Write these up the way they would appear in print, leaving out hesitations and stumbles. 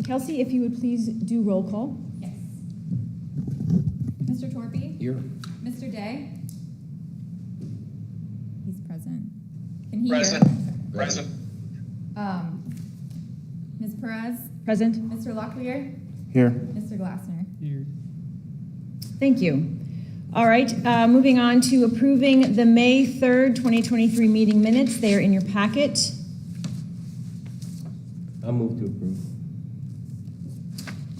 Kelsey, if you would please do roll call. Yes. Mr. Torpy? Here. Mr. Day? He's present. Can he Present. hear? Present. Ms. Perez? Present. Mr. Locklear? Here. Mr. Glassner? Here. Thank you. All right, moving on to approving the May 3rd, 2023 meeting minutes. They are in your packet. I'll move to approve.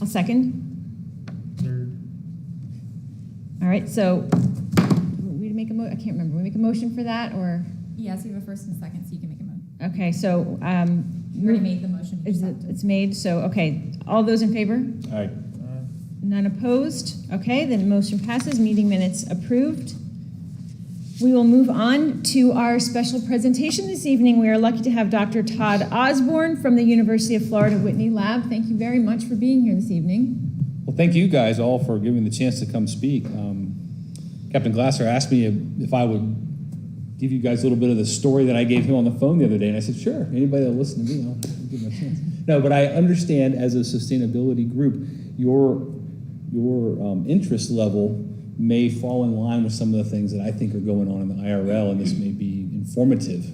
I'll second. Third. All right, so we make a I can't remember. We make a motion for that, or Yes, you have a first and a second, so you can make a motion. okay? So You already made the motion. You just have to- it's made. So okay, all those in favor? All right. None opposed? Okay, then motion passes, meeting minutes approved. We will move on to our special presentation this evening. We are lucky to have Dr. Todd Osborne from the University of Florida Whitney Lab. Thank you very much for being here this evening. Well, thank you guys all for giving me the chance to come speak. Captain Glasser asked me if I would give you guys a little bit of the story that I gave him on the phone the other day, and I said, sure, anybody that'll listen to me, I'll give them a chance. No, but I understand as a sustainability group, your interest level may fall in line with some of the things that I think are going on in the IRL, and this may be informative.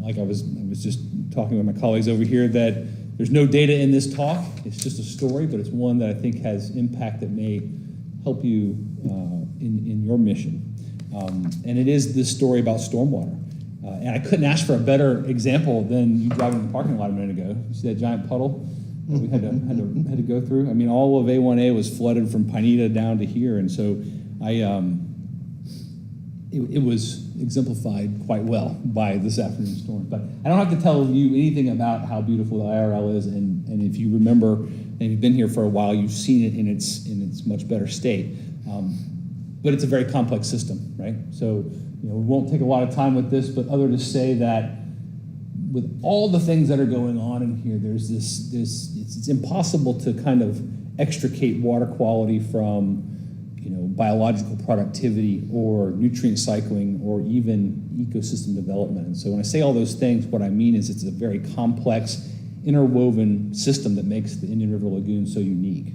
Like I was just talking with my colleagues over here that there's no data in this talk. It's just a story, but it's one that I think has impact that may help you in your mission. And it is this story about stormwater. And I couldn't ask for a better example than you driving in the parking lot a minute ago. You see that giant puddle that we had to go through? I mean, all of A1A was flooded from Pineda down to here, and so it was exemplified quite well by this afternoon's storm. But I don't have to tell you anything about how beautiful the IRL is, and if you remember, and you've been here for a while, you've seen it in its much better state. But it's a very complex system, right? So we won't take a lot of time with this, but other to say that with all the things that are going on in here, there's it's impossible to kind of extricate water quality from biological productivity or nutrient cycling or even ecosystem development. And so when I say all those things, what I mean is it's a very complex, interwoven system that makes the Indian River Lagoon so unique.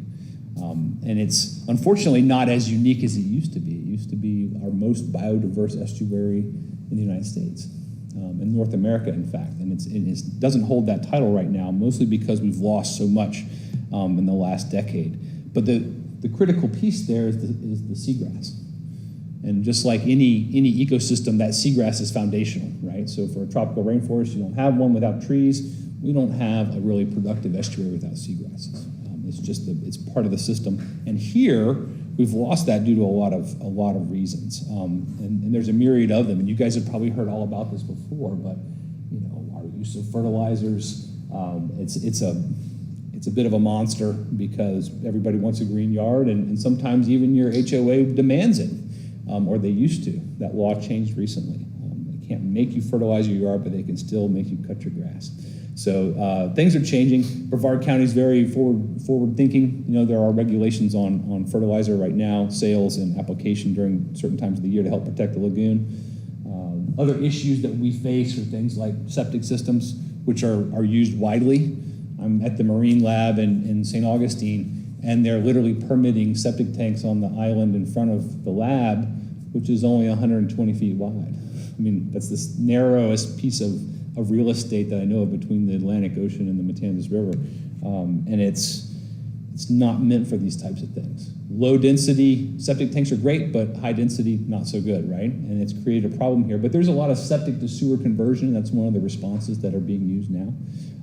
And it's unfortunately not as unique as it used to be. It used to be our most biodiverse estuary in the United States, in North America, in fact. And it doesn't hold that title right now, mostly because we've lost so much in the last decade. But the critical piece there is the seagrass. And just like any ecosystem, that seagrass is foundational, right? So for a tropical rainforest, you don't have one without trees. We don't have a really productive estuary without seagrasses. It's part of the system. And here, we've lost that due to a lot of reasons. And there's a myriad of them. And you guys have probably heard all about this before, but our use of fertilizers, it's a bit of a monster because everybody wants a green yard, and sometimes even your HOA demands it, or they used to. That law changed recently. They can't make you fertilize your yard, but they can still make you cut your grass. So things are changing. Brevard County is very forward thinking. There are regulations on fertilizer right now, sales and application during certain times of the year to help protect the lagoon. Other issues that we face are things like septic systems, which are used widely. I'm at the Marine Lab in St. Augustine, and they're literally permitting septic tanks on the island in front of the lab, which is only 120 feet wide. I mean, that's this narrowest piece of real estate that I know of between the Atlantic Ocean and the Matanzas River. And it's not meant for these types of things. Low density septic tanks are great, but high density, not so good, right? And it's created a problem here. But there's a lot of septic to sewer conversion. That's one of the responses that are being used now.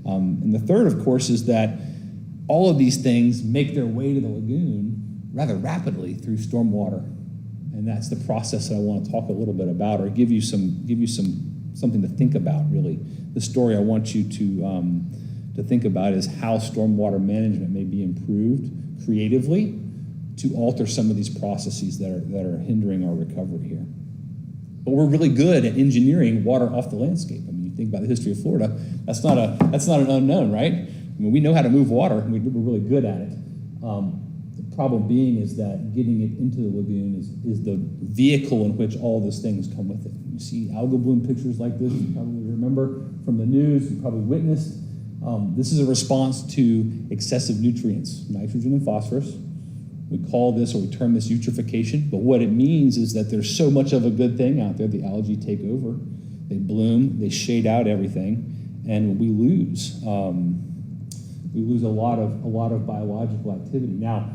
And the third, of course, is that all of these things make their way to the lagoon rather rapidly through stormwater. And that's the process that I want to talk a little bit about, or give you something to think about, really. The story I want you to think about is how stormwater management may be improved creatively to alter some of these processes that are hindering our recovery here. But we're really good at engineering water off the landscape. I mean, you think about the history of Florida, that's not an unknown, right? I mean, we know how to move water, and we're really good at it. The problem being is that getting it into the lagoon is the vehicle in which all those things come with it. You see algal bloom pictures like this, you probably remember from the news, you probably witnessed. This is a response to excessive nutrients, nitrogen and phosphorus. We call this, or we term this, eutrophication, but what it means is that there's so much of a good thing out there, the algae take over, they bloom, they shade out everything, and we lose a lot of biological activity. Now,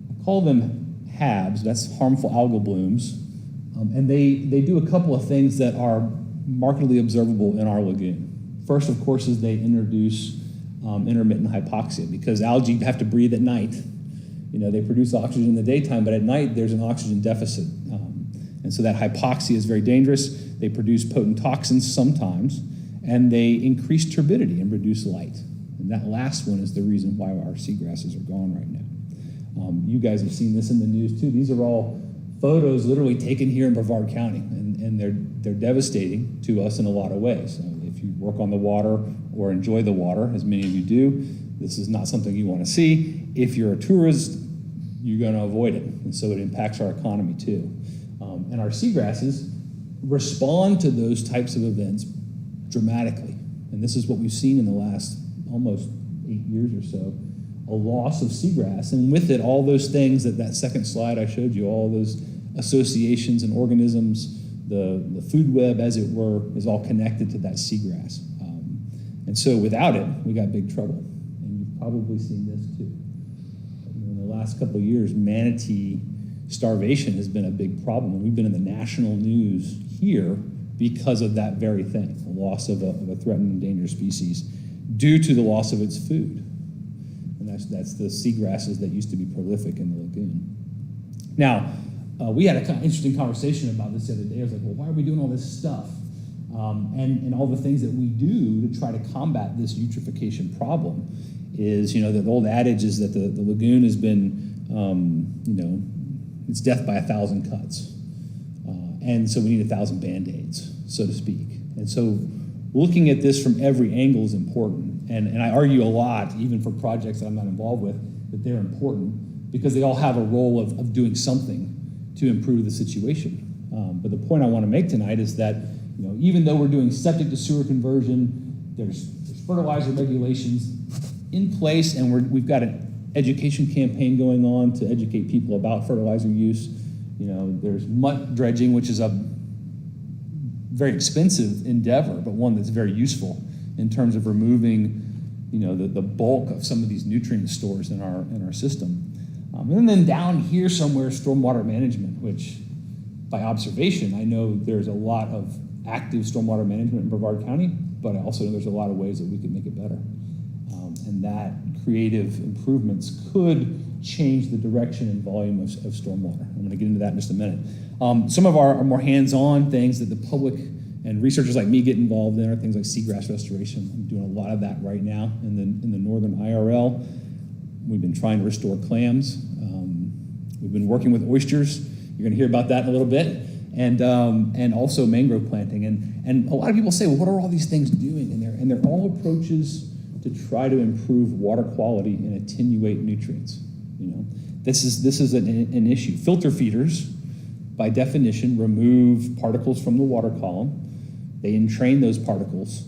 I call them HABs, that's harmful algal blooms, and they do a couple of things that are markedly observable in our lagoon. First, of course, is they introduce intermittent hypoxia, because algae have to breathe at night. You know, they produce oxygen in the daytime, but at night there's an oxygen deficit. And so that hypoxia is very dangerous. They produce potent toxins sometimes, and they increase turbidity and reduce light. And that last one is the reason why our seagrasses are gone right now. You guys have seen this in the news too. These are all photos literally taken here in Brevard County, and they're devastating to us in a lot of ways. If you work on the water or enjoy the water, as many of you do, this is not something you want to see. If you're a tourist, you're going to avoid it, and so it impacts our economy too. And our seagrasses respond to those types of events dramatically, and this is what we've seen in the last almost 8 years or so, a loss of seagrass, and with it all those things that second slide I showed you, all those associations and organisms, the food web, as it were, is all connected to that seagrass. And so without it, we got big trouble, and you've probably seen this too. In the last couple of years, manatee starvation has been a big problem. We've been in the national news here because of that very thing, the loss of a threatened and endangered species due to the loss of its food. And that's the seagrasses that used to be prolific in the lagoon. Now, we had an interesting conversation about this the other day. I was like, well, why are we doing all this stuff? And all the things that we do to try to combat this eutrophication problem is, you know, the old adage is that the lagoon has been, you know, it's death by 1,000 cuts. And so we need 1,000 Band-Aids, so to speak. And so looking at this from every angle is important. And I argue a lot, even for projects that I'm not involved with, that they're important because they all have a role of doing something to improve the situation. But the point I want to make tonight is that, you know, even though we're doing septic to sewer conversion, there's fertilizer regulations in place, and we've got an education campaign going on to educate people about fertilizer use. You know, there's muck dredging, which is a very expensive endeavor, but one that's very useful in terms of removing, you know, the bulk of some of these nutrient stores in our system. And then down here somewhere, stormwater management, which by observation, I know there's a lot of active stormwater management in Brevard County, but I also know there's a lot of ways that we can make it better. And that creative improvements could change the direction and volume of stormwater. I'm going to get into that in just a minute. Some of our more hands-on things that the public and researchers like me get involved in are things like seagrass restoration. I'm doing a lot of that right now in the northern IRL. We've been trying to restore clams. We've been working with oysters. You're going to hear about that in a little bit. And also mangrove planting. And a lot of people say, well, what are all these things doing? And they're all approaches to try to improve water quality and attenuate nutrients. You know, this is an issue. Filter feeders, by definition, remove particles from the water column. They entrain those particles,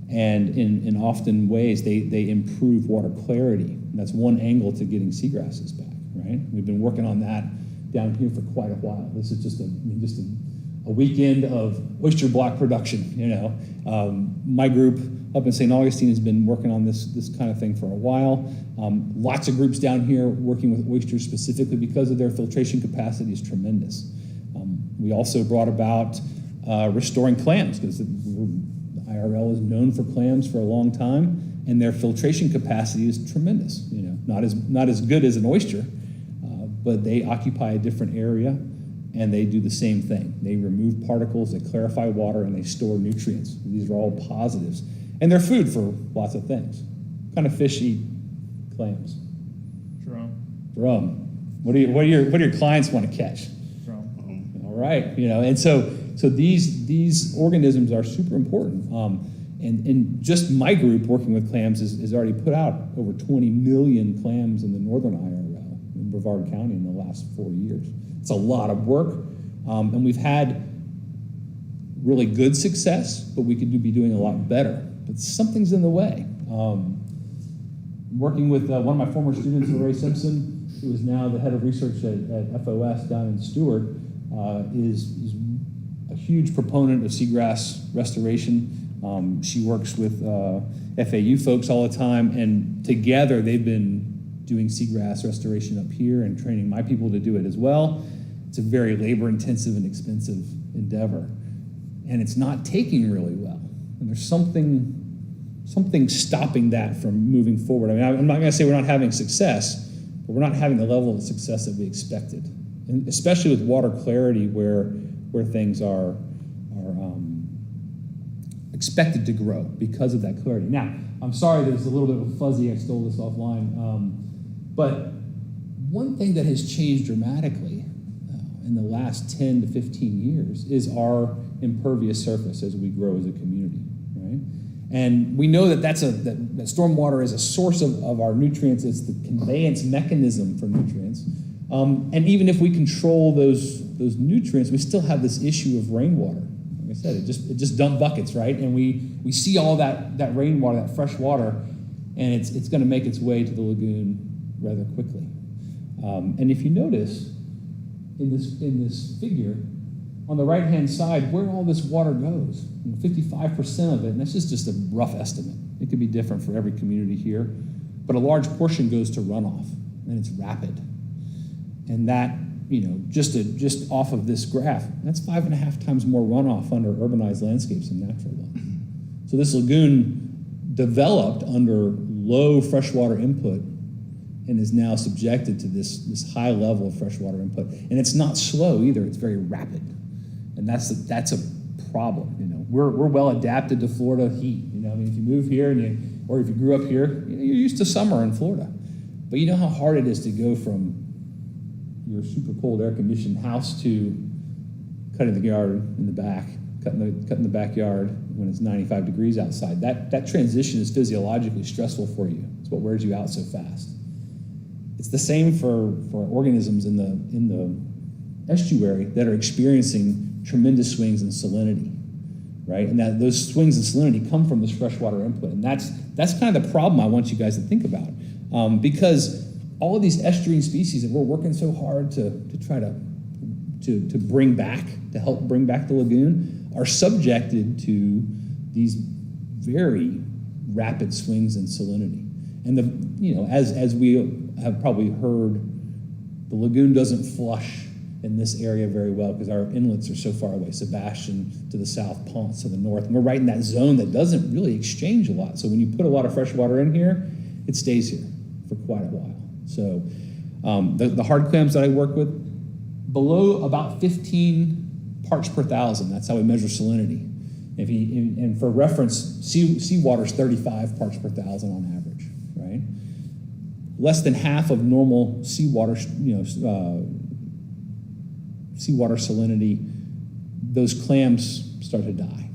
and in often ways they improve water clarity. And that's one angle to getting seagrasses back. Right? We've been working on that down here for quite a while. This is just a weekend of oyster block production. You know, my group up in St. Augustine has been working on this kind of thing for a while. Lots of groups down here working with oysters specifically because of their filtration capacity is tremendous. We also brought about restoring clams because the IRL is known for clams for a long time, and their filtration capacity is tremendous. You know, not as good as an oyster, but they occupy a different area, and they do the same thing. They remove particles, they clarify water, and they store nutrients. These are all positives. And they're food for lots of things. What kind of fish eat clams? Drum. What do your clients want to catch? Drum. All right, you know, and so these organisms are super important. And just my group working with clams has already put out over 20 million clams in the northern IRL in Brevard County in the last 4 years. It's a lot of work, and we've had really good success, but we could be doing a lot better. But something's in the way. Working with one of my former students, Ray Simpson, who is now the head of research at FOS down in Stewart, is a huge proponent of seagrass restoration. She works with FAU folks all the time, and together they've been doing seagrass restoration up here and training my people to do it as well. It's a very labor-intensive and expensive endeavor, and it's not taking really well. And there's something stopping that from moving forward. I mean, I'm not going to say we're not having success, but we're not having the level of success that we expected, and especially with water clarity, where things are expected to grow because of that clarity. Now, I'm sorry there's a little bit of fuzzy. I stole this offline, but one thing that has changed dramatically in the last 10 to 15 years is our impervious surface as we grow as a community, right? And we know that that stormwater is a source of our nutrients. It's the conveyance mechanism for nutrients. And even if we control those nutrients, we still have this issue of rainwater. Like I said, it just dump buckets, right? And we see all that rainwater, that fresh water, and it's going to make its way to the lagoon rather quickly. And if you notice in this figure, on the right-hand side, where all this water goes, 55% of it, and that's just a rough estimate. It could be different for every community here, but a large portion goes to runoff, and it's rapid. And that, just off of this graph, that's 5.5 times more runoff under urbanized landscapes than natural ones. So this lagoon developed under low freshwater input and is now subjected to this high level of freshwater input. And it's not slow either, it's very rapid. And that's a problem. We're well adapted to Florida heat. I mean, if you move here or if you grew up here, you're used to summer in Florida. But you know how hard it is to go from your super cold air conditioned house to cutting the yard in the back, cutting the backyard when it's 95 degrees outside. That transition is physiologically stressful for you. It's what wears you out so fast. It's the same for organisms in the estuary that are experiencing tremendous swings in salinity, right? And that those swings in salinity come from this freshwater input, and that's kind of the problem I want you guys to think about, because all of these estuarine species that we're working so hard to try to bring back, to help bring back the lagoon, are subjected to these very rapid swings in salinity. And as we have probably heard, the lagoon doesn't flush in this area very well because our inlets are so far away. Sebastian to the south, Ponce to the north. And we're right in that zone that doesn't really exchange a lot. So when you put a lot of fresh water in here, it stays here for quite a while. So the hard clams that I work with, below about 15 parts per thousand, that's how we measure salinity. And for reference, seawater is 35 parts per thousand on average, right? Less than half of normal seawater, seawater salinity, those clams start to die.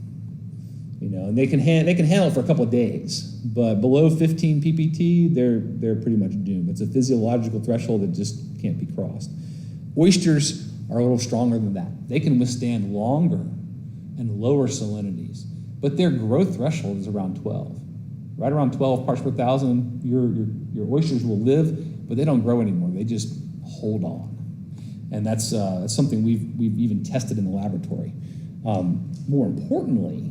And they can handle it for a couple of days, but below 15 ppt, they're pretty much doomed. It's a physiological threshold that just can't be crossed. Oysters are a little stronger than that. They can withstand longer and lower salinities, but their growth threshold is around 12. Right around 12 parts per thousand, your oysters will live, but they don't grow anymore. They just hold on. And that's something we've even tested in the laboratory. More importantly,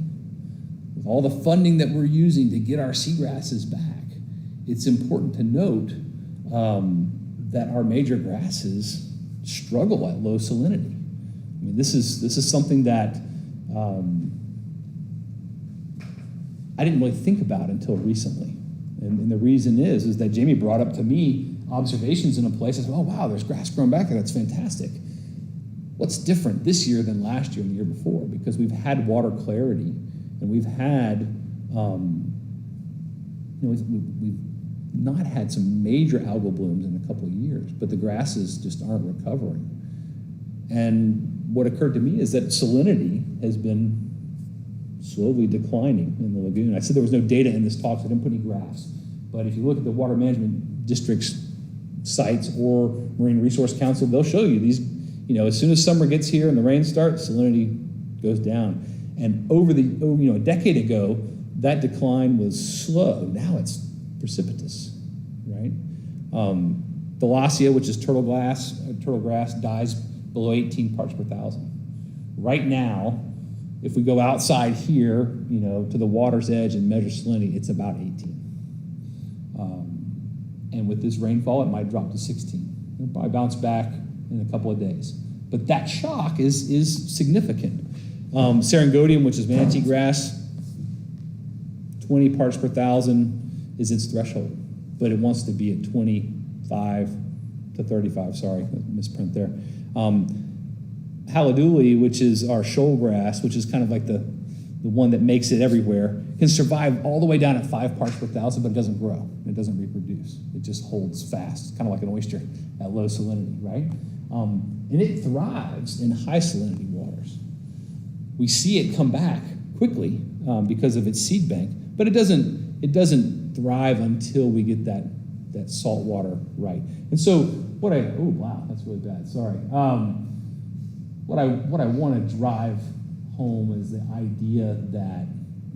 with all the funding that we're using to get our seagrasses back, it's important to note that our major grasses struggle at low salinity. I mean, this is something that I didn't really think about until recently. And the reason is that Jamie brought up to me observations in a place. I said, oh, wow, there's grass growing back there. That's fantastic. What's different this year than last year and the year before? Because we've had water clarity, and we've had, we've not had some major algal blooms in a couple of years, but the grasses just aren't recovering. And what occurred to me is that salinity has been slowly declining in the lagoon. I said there was no data in this talk, so I didn't put any graphs. But if you look at the Water Management District's sites or Marine Resource Council, they'll show you these, as soon as summer gets here and the rain starts, salinity goes down. And a decade ago, that decline was slow. Now it's precipitous, right? Thalassia, which is turtle grass, dies below 18 parts per thousand. Right now, if we go outside here, to the water's edge and measure salinity, it's about 18. And with this rainfall, it might drop to 16. It'll probably bounce back in a couple of days. But that shock is significant. Syringodium, which is manatee grass, 20 parts per thousand is its threshold, but it wants to be at 25 to 35, sorry, misprint there. Haliduli, which is our shoal grass, which is kind of like the one that makes it everywhere, can survive all the way down at 5 parts per thousand, but it doesn't grow. It doesn't reproduce. It just holds fast, kind of like an oyster at low salinity, right? And it thrives in high salinity waters. We see it come back quickly because of its seed bank, but it doesn't thrive until we get that salt water right. And so oh wow, that's really bad, sorry. What I want to drive home is the idea that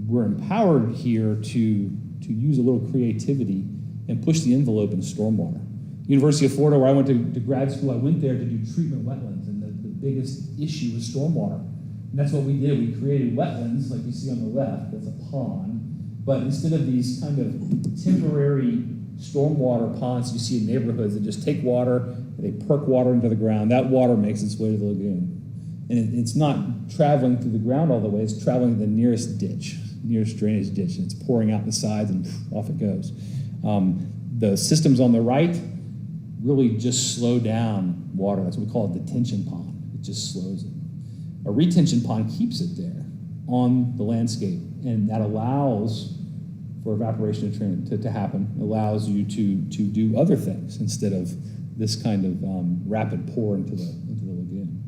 we're empowered here to use a little creativity and push the envelope in stormwater. University of Florida, where I went to grad school, I went there to do treatment wetlands, and the biggest issue was stormwater. And that's what we did. We created wetlands, like you see on the left, that's a pond. But instead of these kind of temporary stormwater ponds you see in neighborhoods that just take water, they perk water into the ground, that water makes its way to the lagoon. And it's not traveling through the ground all the way, it's traveling to the nearest drainage ditch, and it's pouring out the sides, and off it goes. The systems on the right really just slow down water. That's what we call a detention pond. It just slows it. A retention pond keeps it there on the landscape, and that allows for evaporation to happen, allows you to do other things instead of this kind of rapid pour into the lagoon.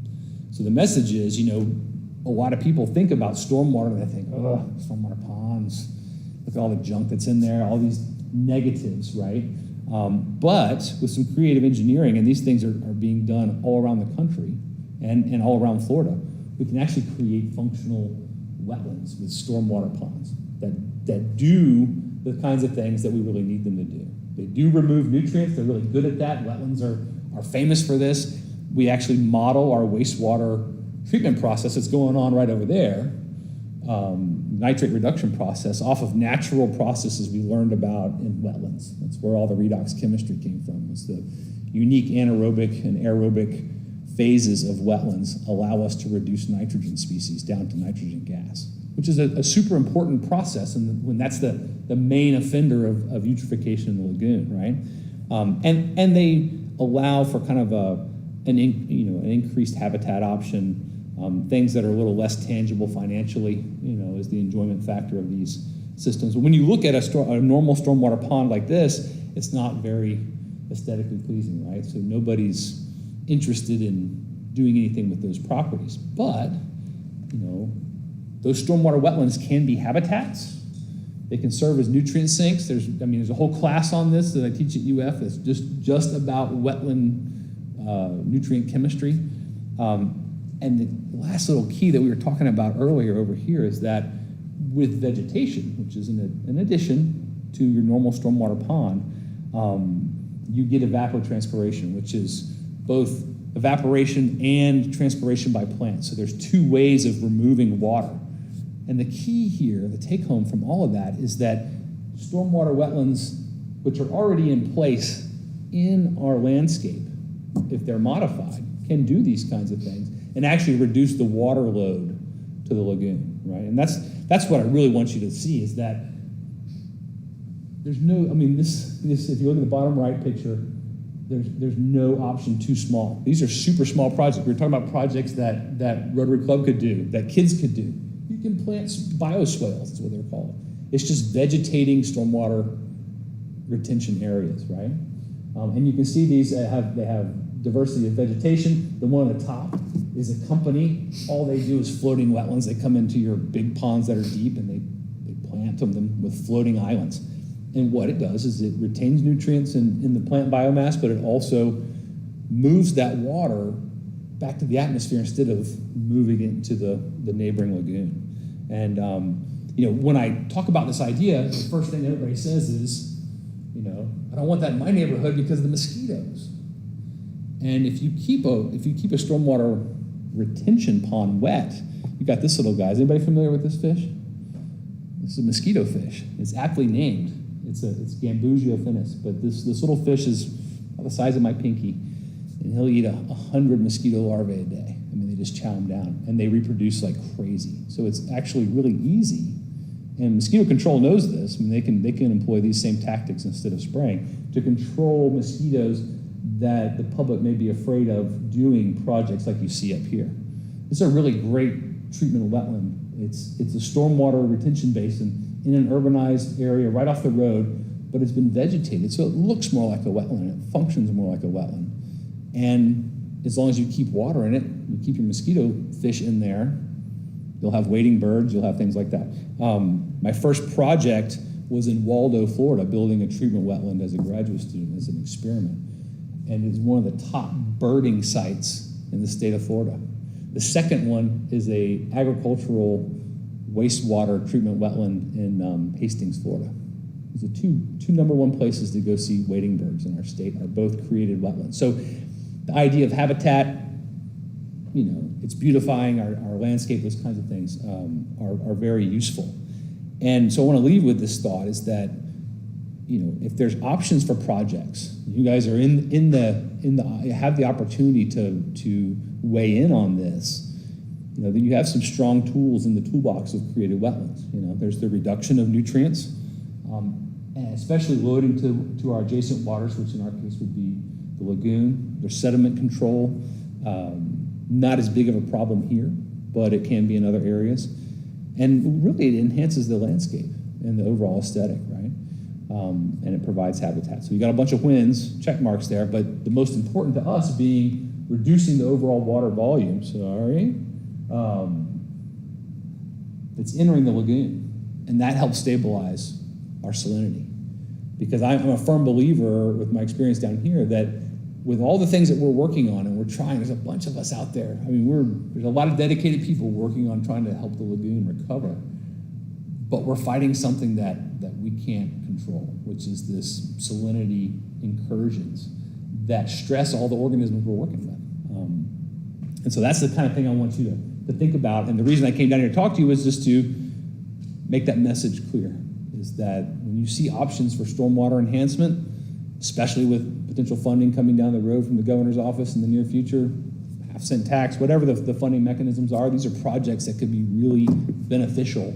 So the message is, a lot of people think about stormwater and they think, oh, stormwater ponds, look at all the junk that's in there, all these negatives, right? But with some creative engineering, and these things are being done all around the country and all around Florida, we can actually create functional wetlands with stormwater ponds that do the kinds of things that we really need them to do. They do remove nutrients. They're really good at that. Wetlands are famous for this. We actually model our wastewater treatment process that's going on right over there, nitrate reduction process, off of natural processes we learned about in wetlands. That's where all the redox chemistry came from. It's the unique anaerobic and aerobic phases of wetlands allow us to reduce nitrogen species down to nitrogen gas, which is a super important process, and when that's the main offender of eutrophication in the lagoon, right? And they allow for kind of an increased habitat option, things that are a little less tangible financially, is the enjoyment factor of these systems. But when you look at a normal stormwater pond like this, it's not very aesthetically pleasing, right? So nobody's interested in doing anything with those properties. But, those stormwater wetlands can be habitats. They can serve as nutrient sinks. There's a whole class on this that I teach at UF that's just about wetland nutrient chemistry. And the last little key that we were talking about earlier over here is that with vegetation, which is an addition to your normal stormwater pond, you get evapotranspiration, which is both evaporation and transpiration by plants. So there's two ways of removing water. And the key here, the take home from all of that, is that stormwater wetlands, which are already in place in our landscape, if they're modified, can do these kinds of things and actually reduce the water load to the lagoon, right? And that's what I really want you to see, is that there's no, this if you look at the bottom right picture, there's no option too small. These are super small projects. We're talking about projects that Rotary Club could do, that kids could do. You can plant bioswales, that's what they're called. It's just vegetating stormwater retention areas, right? And you can see these they have diversity of vegetation. The one on the top is a company. All they do is floating wetlands. They come into your big ponds that are deep, and they plant them with floating islands. And what it does is it retains nutrients in the plant biomass, but it also moves that water back to the atmosphere instead of moving it into the neighboring lagoon. And, when I talk about this idea, the first thing everybody says is, I don't want that in my neighborhood because of the mosquitoes. And if you keep a stormwater retention pond wet, you got this little guy. Is anybody familiar with this fish? This is a mosquito fish. It's aptly named. It's Gambusia finis, but this little fish is about the size of my pinky, and he'll eat 100 mosquito larvae a day. I mean, they just chow them down, and they reproduce like crazy. So it's actually really easy. And mosquito control knows this. I mean, they can employ these same tactics instead of spraying to control mosquitoes that the public may be afraid of doing projects like you see up here. This is a really great treatment of wetland. It's a stormwater retention basin in an urbanized area right off the road, but it's been vegetated, so it looks more like a wetland. It functions more like a wetland. And as long as you keep water in it, you keep your mosquito fish in there, you'll have wading birds, you'll have things like that. My first project was in Waldo, Florida, building a treatment wetland as a graduate student, as an experiment. And it's one of the top birding sites in the state of Florida. The second one is a agricultural wastewater treatment wetland in Hastings, Florida. These are two number one places to go see wading birds in our state, are both created wetlands. So the idea of habitat, it's beautifying our landscape, those kinds of things are very useful. And so I want to leave with this thought is that, if there's options for projects, you guys are have the opportunity to weigh in on this, that you have some strong tools in the toolbox of created wetlands. There's the reduction of nutrients, and especially loading to our adjacent waters, which in our case would be the lagoon. There's sediment control, not as big of a problem here, but it can be in other areas. And really it enhances the landscape and the overall aesthetic, right? And it provides habitat. So you got a bunch of wins, check marks there, but the most important to us being reducing the overall water volume, it's entering the lagoon. And that helps stabilize our salinity. Because I'm a firm believer with my experience down here that with all the things that we're working on and we're trying, there's a bunch of us out there. I mean, there's a lot of dedicated people working on trying to help the lagoon recover. But we're fighting something that we can't control, which is this salinity incursions that stress all the organisms we're working with. And so that's the kind of thing I want you to think about. And the reason I came down here to talk to you is just to make that message clear, is that when you see options for stormwater enhancement, especially with potential funding coming down the road from the governor's office in the near future, half-cent tax, whatever the funding mechanisms are, these are projects that could be really beneficial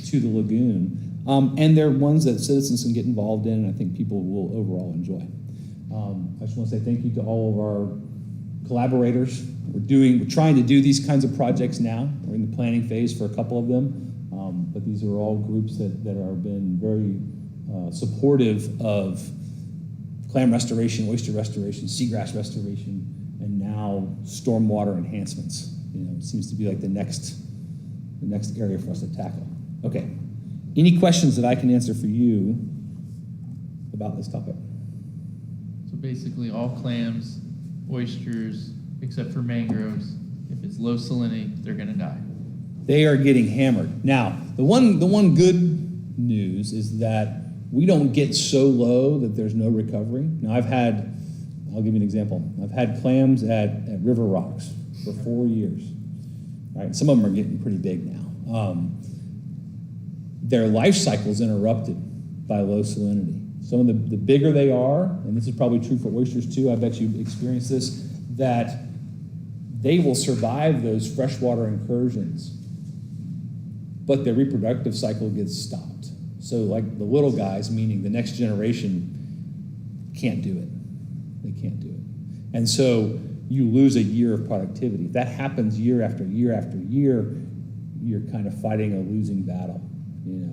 to the lagoon. And they're ones that citizens can get involved in, and I think people will overall enjoy. I just want to say thank you to all of our collaborators. We're trying to do these kinds of projects now. We're in the planning phase for a couple of them, but these are all groups that have been very supportive of clam restoration, oyster restoration, seagrass restoration, and now stormwater enhancements. It seems to be like the next area for us to tackle. Okay, any questions that I can answer for you about this topic? So basically all clams, oysters, except for mangroves, if it's low salinity, they're gonna die. They are getting hammered. Now, the one good news is that we don't get so low that there's no recovery. Now I'll give you an example. I've had clams at River Rocks for 4 years. Right? Some of them are getting pretty big now. Their life cycle is interrupted by low salinity. Some of the bigger they are, and this is probably true for oysters too, I bet you've experienced this, that they will survive those freshwater incursions, but their reproductive cycle gets stopped. So like the little guys, meaning the next generation, can't do it. They can't do it. And so you lose a year of productivity. If that happens year after year after year, you're kind of fighting a losing battle.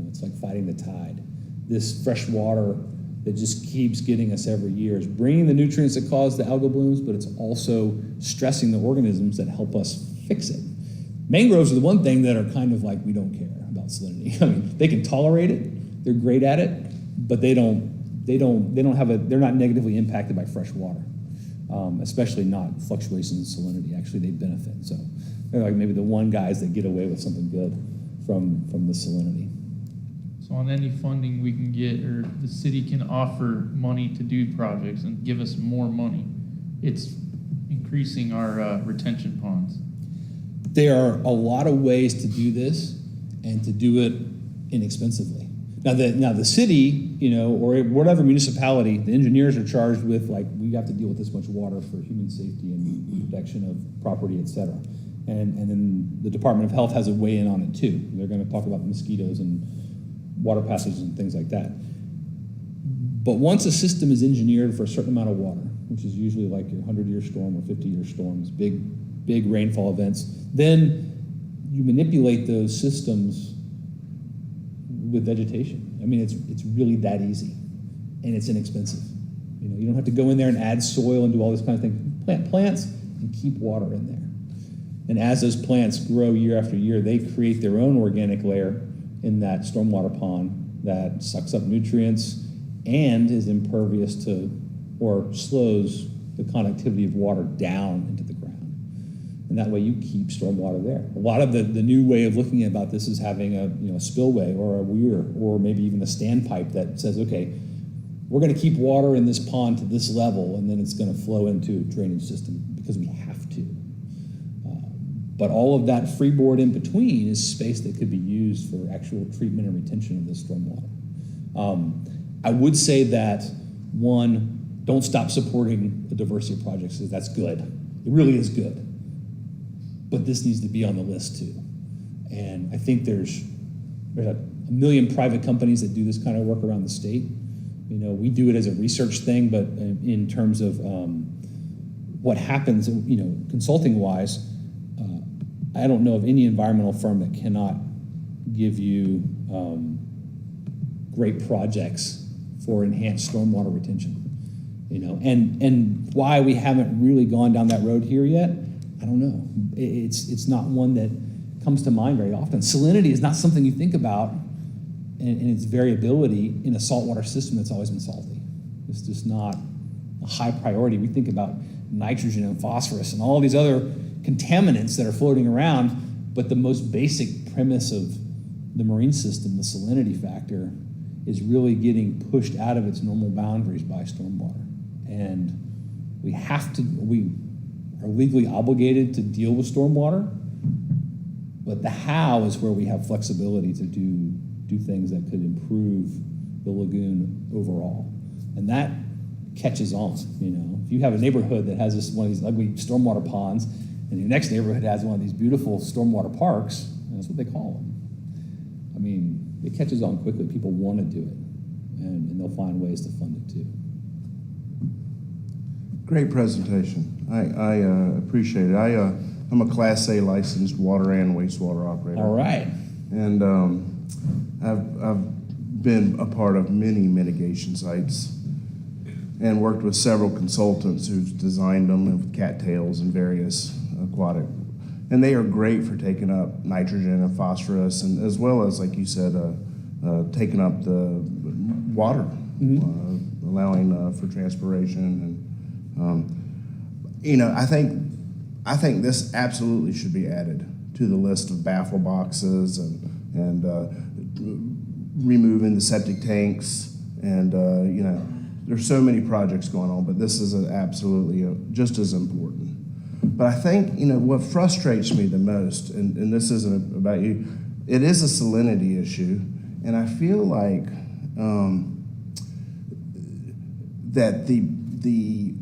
It's like fighting the tide. This fresh water that just keeps getting us every year is bringing the nutrients that cause the algal blooms, but it's also stressing the organisms that help us fix it. Mangroves are the one thing that are kind of like, we don't care about salinity. I mean, they can tolerate it, they're great at it, but they're not negatively impacted by fresh water, especially not fluctuations in salinity. Actually, they benefit. So they're like maybe the one guys that get away with something good from the salinity. So on any funding we can get, or the city can offer money to do projects and give us more money, it's increasing our retention ponds. There are a lot of ways to do this and to do it inexpensively. Now the city, or whatever municipality, the engineers are charged with, like, we have to deal with this much water for human safety and protection of property, et cetera. And then the Department of Health has a weigh in on it too. They're gonna talk about mosquitoes and water passages and things like that. But once a system is engineered for a certain amount of water, which is usually like your 100-year storm or 50-year storms, big rainfall events, then you manipulate those systems with vegetation. I mean, it's really that easy, and it's inexpensive. You don't have to go in there and add soil and do all this kind of thing. Plant plants and keep water in there. And as those plants grow year after year, they create their own organic layer in that stormwater pond that sucks up nutrients and is impervious to, or slows the conductivity of water down into the ground. And that way you keep stormwater there. A lot of the new way of looking about this is having a spillway or a weir or maybe even a standpipe that says, okay, we're going to keep water in this pond to this level, and then it's going to flow into a drainage system because we have to. But all of that freeboard in between is space that could be used for actual treatment and retention of this stormwater. I would say that, one, don't stop supporting the diversity projects, because that's good. It really is good. But this needs to be on the list too. And I think there's a million private companies that do this kind of work around the state. We do it as a research thing, but in terms of what happens, consulting wise, I don't know of any environmental firm that cannot give you great projects for enhanced stormwater retention. And why we haven't really gone down that road here yet, I don't know. It's not one that comes to mind very often. Salinity is not something you think about, and its variability in a saltwater system that's always been salty. It's just not a high priority. We think about nitrogen and phosphorus and all these other contaminants that are floating around, but the most basic premise of the marine system, the salinity factor, is really getting pushed out of its normal boundaries by stormwater. And we are legally obligated to deal with stormwater, but the how is where we have flexibility to do things that could improve the lagoon overall. And that catches on. If you have a neighborhood that has one of these ugly stormwater ponds, and your next neighborhood has one of these beautiful stormwater parks, and that's what they call them. I mean, it catches on quickly. People want to do it, and they'll find ways to fund it too. Great presentation. I appreciate it. I'm a Class A licensed water and wastewater operator. All right. And I've been a part of many mitigation sites and worked with several consultants who've designed them with cattails and various aquatic. And they are great for taking up nitrogen and phosphorus, and as well as, like you said, taking up the water, allowing for transpiration. And I think this absolutely should be added to the list of baffle boxes and removing the septic tanks. And there's so many projects going on, but this is absolutely just as important. But I think, what frustrates me the most, and this isn't about you, it is a salinity issue, and I feel like that the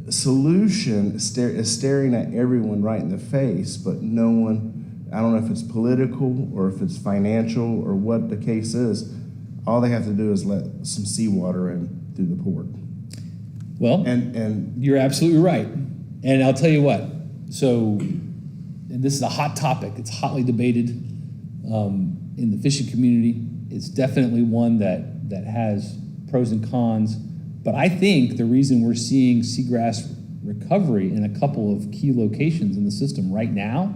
solution is staring at everyone right in the face, but no one, I don't know if it's political or if it's financial or what the case is, all they have to do is let some seawater in through the port. Well, And you're absolutely right. And I'll tell you what, so, and this is a hot topic, it's hotly debated in the fishing community. It's definitely one that has pros and cons, but I think the reason we're seeing seagrass recovery in a couple of key locations in the system right now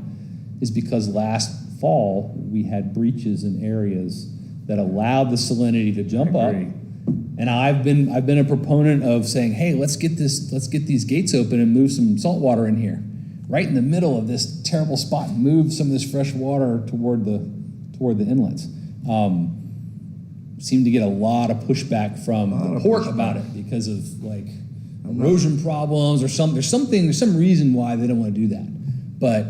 is because last fall we had breaches in areas that allowed the salinity to jump up. And I've been a proponent of saying, hey, let's get these gates open and move some salt water in here, right in the middle of this terrible spot, and move some of this fresh water toward toward the inlets. Seemed to get a lot of pushback from the port about it because of like erosion problems or some. There's some reason why they don't want to do that. But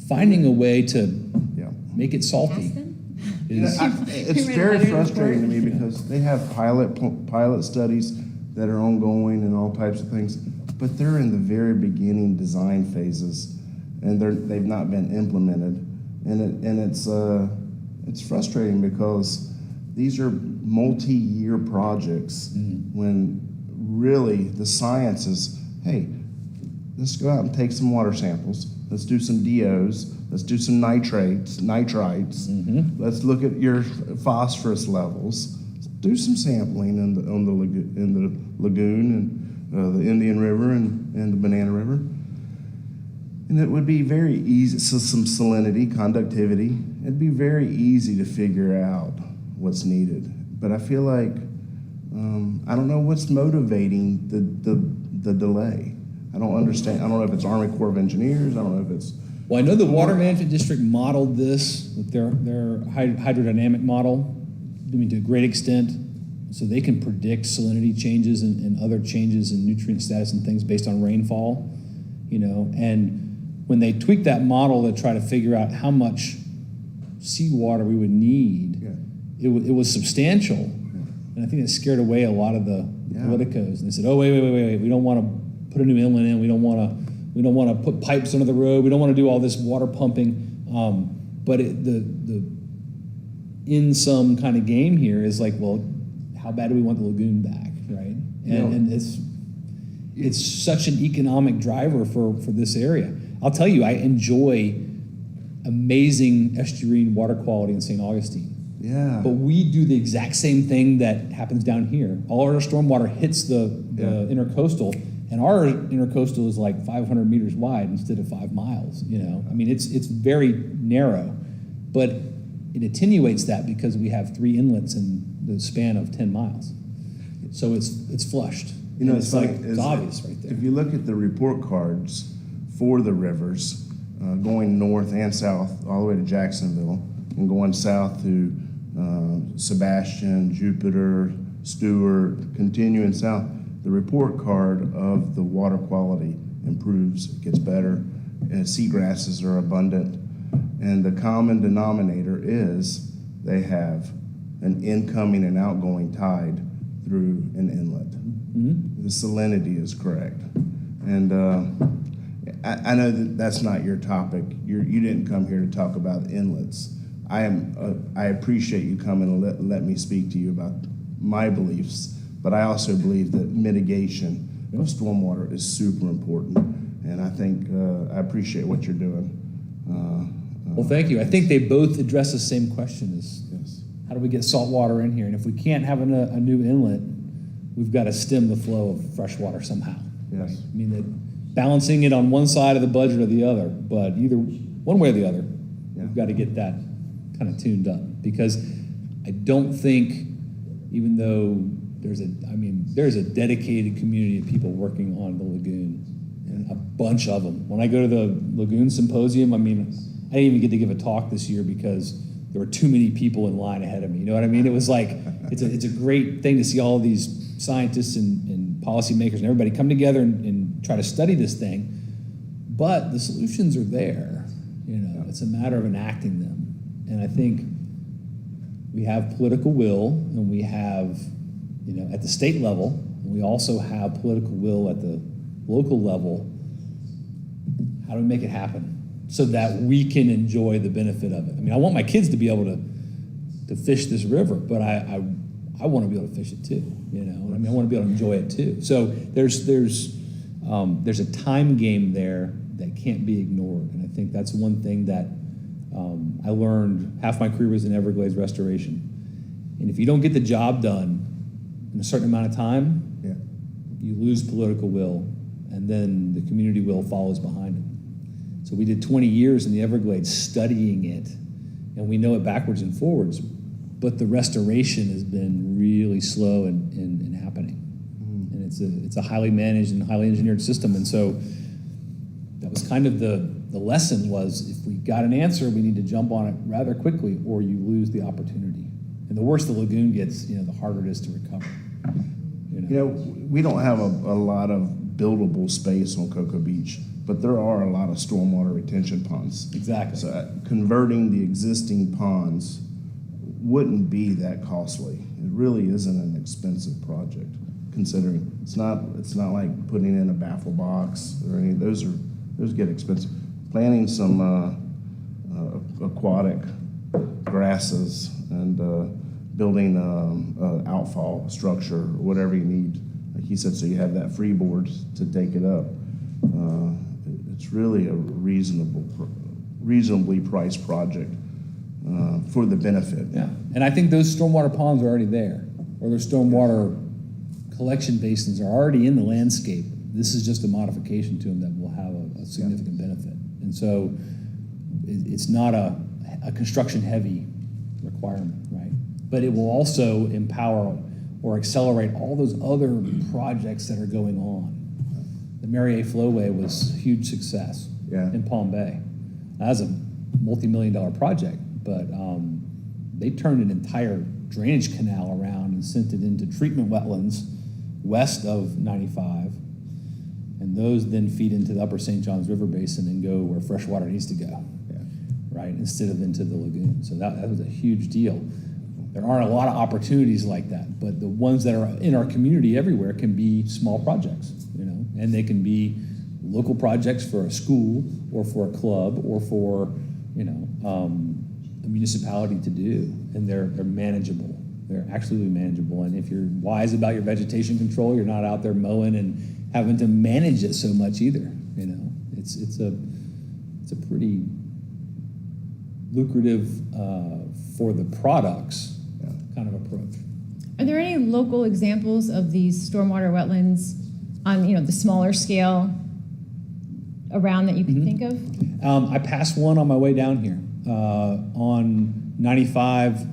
finding a way to Yeah. make it salty Ask them. is. It's Read very about it in the frustrating to report. me because they have pilot studies that are ongoing and all types of things, but they're in the very beginning design phases, and they've not been implemented, and it's frustrating because these are multi-year projects when really the science is, hey, let's go out and take some water samples. Let's do some DOs. Let's do some nitrites. Let's look at your phosphorus levels. Do some sampling in the lagoon and the Indian River and the Banana River. And it would be very easy, so some salinity, conductivity. It'd be very easy to figure out what's needed. But I feel like, I don't know what's motivating the delay. I don't understand. I don't know if it's Army Corps of Engineers. I don't know if it's. Well, I know the Water Management District modeled this with their hydrodynamic model, I mean, to a great extent, so they can predict salinity changes and other changes in nutrient status and things based on rainfall, you know. And when they tweaked that model to try to figure out how much seawater we would need, it was substantial. And I think it scared away a lot of the politicos. And they said, oh, wait, we don't want to put a new inlet in. We don't want to put pipes under the road. We don't want to do all this water pumping. But the in some kind of game here is like, well, how bad do we want the lagoon back, right? And it's such an economic driver for this area. I'll tell you, I enjoy amazing estuarine water quality in St. Augustine. Yeah. But we do the exact same thing that happens down here. All our stormwater hits the intercoastal, and our intercoastal is like 500 meters wide instead of 5 miles. You know, I mean, it's very narrow, but it attenuates that because we have 3 inlets in the span of 10 miles. So it's flushed. You know, And it's like funny, it's obvious right there. If you look at the report cards for the rivers, going north and south, all the way to Jacksonville, and going south to Sebastian, Jupiter, Stewart, continuing south, the report card of the water quality improves, it gets better, and seagrasses are abundant. And the common denominator is they have an incoming and outgoing tide through an inlet. The salinity is correct. And I know that that's not your topic. You didn't come here to talk about inlets. I appreciate you coming and let me speak to you about my beliefs, but I also believe that mitigation of stormwater is super important. And I think I appreciate what you're doing. Well, thank you. I think they both address the same question: is how do we get salt water in here? And if we can't have a new inlet, we've got to stem the flow of fresh water somehow. Yes. I mean, that balancing it on one side of the budget or the other, but either one way or the other, we've got to get that kind of tuned up. Because I don't think, even though there's a dedicated community of people working on the lagoon, and a bunch of them. When I go to the Lagoon Symposium, I mean, I didn't even get to give a talk this year because there were too many people in line ahead of me. You know what I mean? It was like, it's a great thing to see all of these scientists and policymakers and everybody come together and try to study this thing. But the solutions are there. You know, it's a matter of enacting them. And I think we have political will, and we have, you know, at the state level, and we also have political will at the local level. How do we make it happen so that we can enjoy the benefit of it? I mean, I want my kids to be able to fish this river, but I want to be able to fish it too. You know, I mean, I want to be able to enjoy it too. So there's a time game there that can't be ignored, and I think that's one thing that I learned. Half my career was in Everglades restoration, and if you don't get the job done in a certain amount of time, you lose political will, and then the community will follows behind it. So we did 20 years in the Everglades studying it, and we know it backwards and forwards, but the restoration has been really slow in happening. And it's a highly managed and highly engineered system, and so that was kind of the lesson was if we got an answer, we need to jump on it rather quickly or you lose the opportunity. And the worse the lagoon gets, the harder it is to recover. We don't have a lot of buildable space on Cocoa Beach, but there are a lot of stormwater retention ponds. Exactly. So converting the existing ponds wouldn't be that costly. It really isn't an expensive project, considering it's not like putting in a baffle box or any, those get expensive. Planting some aquatic grasses and building outfall structure, or whatever you need, like he said, so you have that freeboard to take it up. It's really a reasonably priced project for the benefit. Yeah, and I think those stormwater ponds are already there, or their stormwater collection basins are already in the landscape. This is just a modification to them that will have a significant benefit. And so it's not a construction-heavy requirement, right? But it will also empower or accelerate all those other projects that are going on. The Mary A. Flowway was a huge success in Palm Bay. That was a multi-million-dollar project, but they turned an entire drainage canal around and sent it into treatment wetlands west of 95, and those then feed into the upper St. Johns River Basin and go where fresh water needs to go, right, instead of into the lagoon. So that was a huge deal. There aren't a lot of opportunities like that, but the ones that are in our community everywhere can be small projects, and they can be local projects for a school or for a club or for, a municipality to do, and they're manageable. They're absolutely manageable, and if you're wise about your vegetation control, you're not out there mowing and having to manage it so much either. It's a pretty lucrative for the products kind of approach. Are there any local examples of these stormwater wetlands on, the smaller scale around that you can think of? I passed one on my way down here on 95,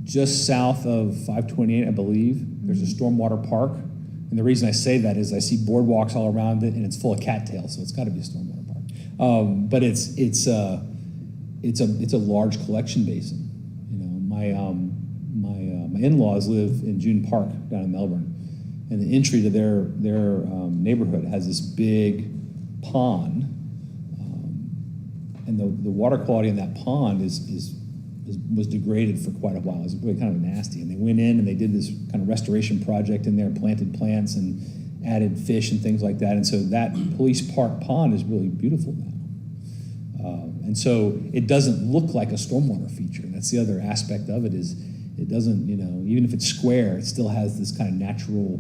just south of 528, I believe. There's a stormwater park, and the reason I say that is I see boardwalks all around it, and it's full of cattails, so it's got to be a stormwater park. But it's a large collection basin. My in-laws live in June Park down in Melbourne, and the entry to their neighborhood has this big pond, and the water quality in that pond was degraded for quite a while. It was really kind of nasty, and they went in and they did this kind of restoration project in there, planted plants and added fish and things like that, and so that Police Park pond is really beautiful now. And so it doesn't look like a stormwater feature. That's the other aspect of it is it doesn't, even if it's square, it still has this kind of natural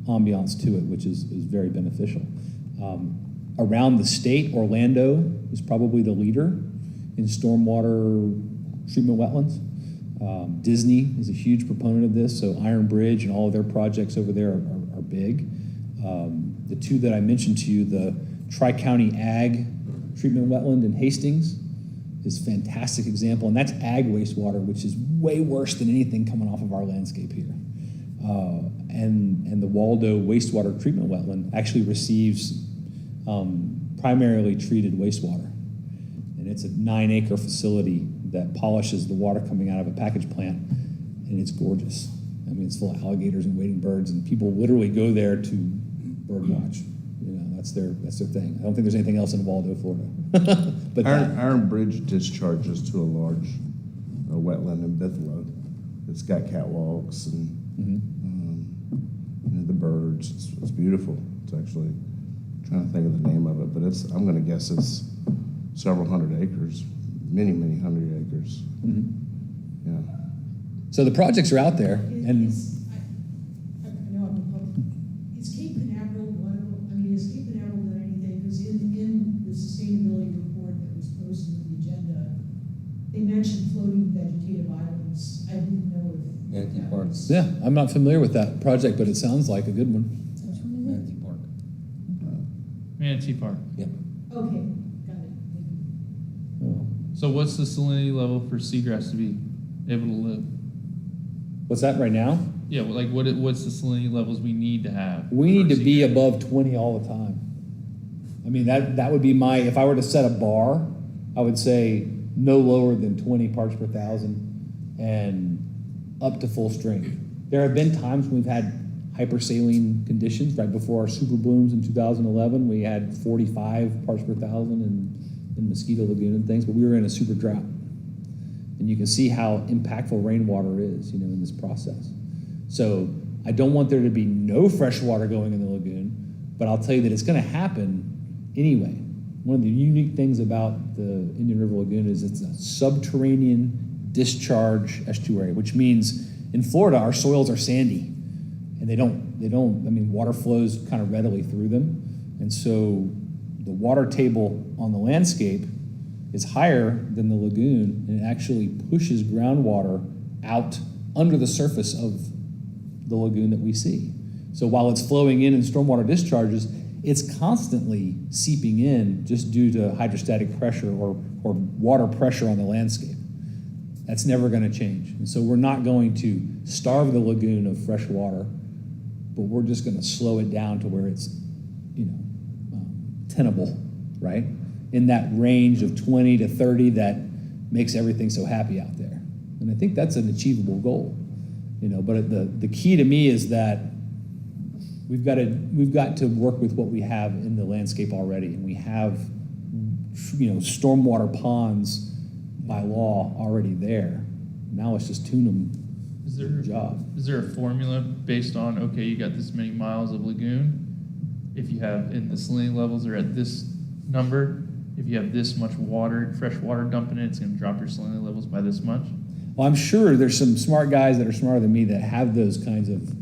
ambiance to it, which is very beneficial. Around the state, Orlando is probably the leader in stormwater treatment wetlands. Disney is a huge proponent of this, so Iron Bridge and all of their projects over there are big. The two that I mentioned to you, the Tri-County Ag treatment wetland in Hastings is a fantastic example, and that's ag wastewater, which is way worse than anything coming off of our landscape here. And the Waldo wastewater treatment wetland actually receives primarily treated wastewater, and it's a 9-acre facility that polishes the water coming out of a package plant, and it's gorgeous. I mean, it's full of alligators and wading birds, and people literally go there to bird watch. That's their thing. I don't think there's anything else in Waldo, Florida. But Iron Bridge discharges to a large wetland in Bithelo. It's got catwalks and the birds. It's beautiful. It's actually, I'm trying to think of the name of it, but I'm going to guess it's several hundred acres, many hundred acres. Yeah. So the projects are out there, and Is Cape Canaveral one of them? I mean, has Cape Canaveral done anything? Because in the sustainability report that was posted to the agenda, they mentioned floating vegetative islands. I didn't know if Manatee that Park. was- yeah, I'm not familiar with that project, but it sounds like a good one. Manatee Park. Manatee Park. Okay, got it. Thank you. So what's the salinity level for seagrass to be able to live? What's that right now? Yeah, like what's the salinity levels we need to have? We need for to be seagrass? above 20 all the time. I mean, that would be my, if I were to set a bar, I would say no lower than 20 parts per thousand and up to full strength. There have been times when we've had hypersaline conditions. Right before our super blooms in 2011, we had 45 parts per thousand in Mosquito Lagoon and things, but we were in a super drought. And you can see how impactful rainwater is, in this process. So I don't want there to be no fresh water going in the lagoon, but I'll tell you that it's going to happen anyway. One of the unique things about the Indian River Lagoon is it's a subterranean discharge estuary, which means in Florida our soils are sandy, and they don't. I mean, water flows kind of readily through them, and so the water table on the landscape is higher than the lagoon, and it actually pushes groundwater out under the surface of the lagoon that we see. So while it's flowing in stormwater discharges, it's constantly seeping in just due to hydrostatic pressure or water pressure on the landscape. That's never going to change. And so we're not going to starve the lagoon of fresh water, but we're just going to slow it down to where it's, tenable, right? In that range of 20 to 30 that makes everything so happy out there. And I think that's an achievable goal, but the key to me is that we've got to work with what we have in the landscape already. And we have, stormwater ponds by law already there. Now let's just tune them. Is there Good job. Is there a formula based on, okay, you got this many miles of lagoon? If you have, and the salinity levels are at this number, if you have this much water, fresh water dumping in, it's going to drop your salinity levels by this much? Well, I'm sure there's some smart guys that are smarter than me that have those kinds of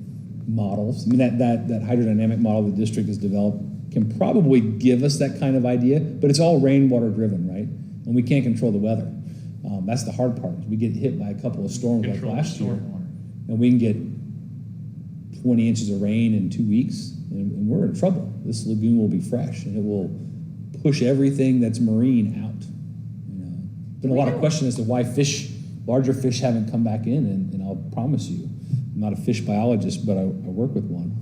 models. I mean, that hydrodynamic model the district has developed can probably give us that kind of idea, but it's all rainwater driven, right? And we can't control the weather. That's the hard part. We get hit by a couple of storms Control like last year, stormwater. and we can get 20 inches of rain in 2 weeks, and we're in trouble. This lagoon will be fresh, and it will push everything that's marine out. Been a lot of questions as to why larger fish haven't come back in, and I'll promise you, I'm not a fish biologist, but I work with one,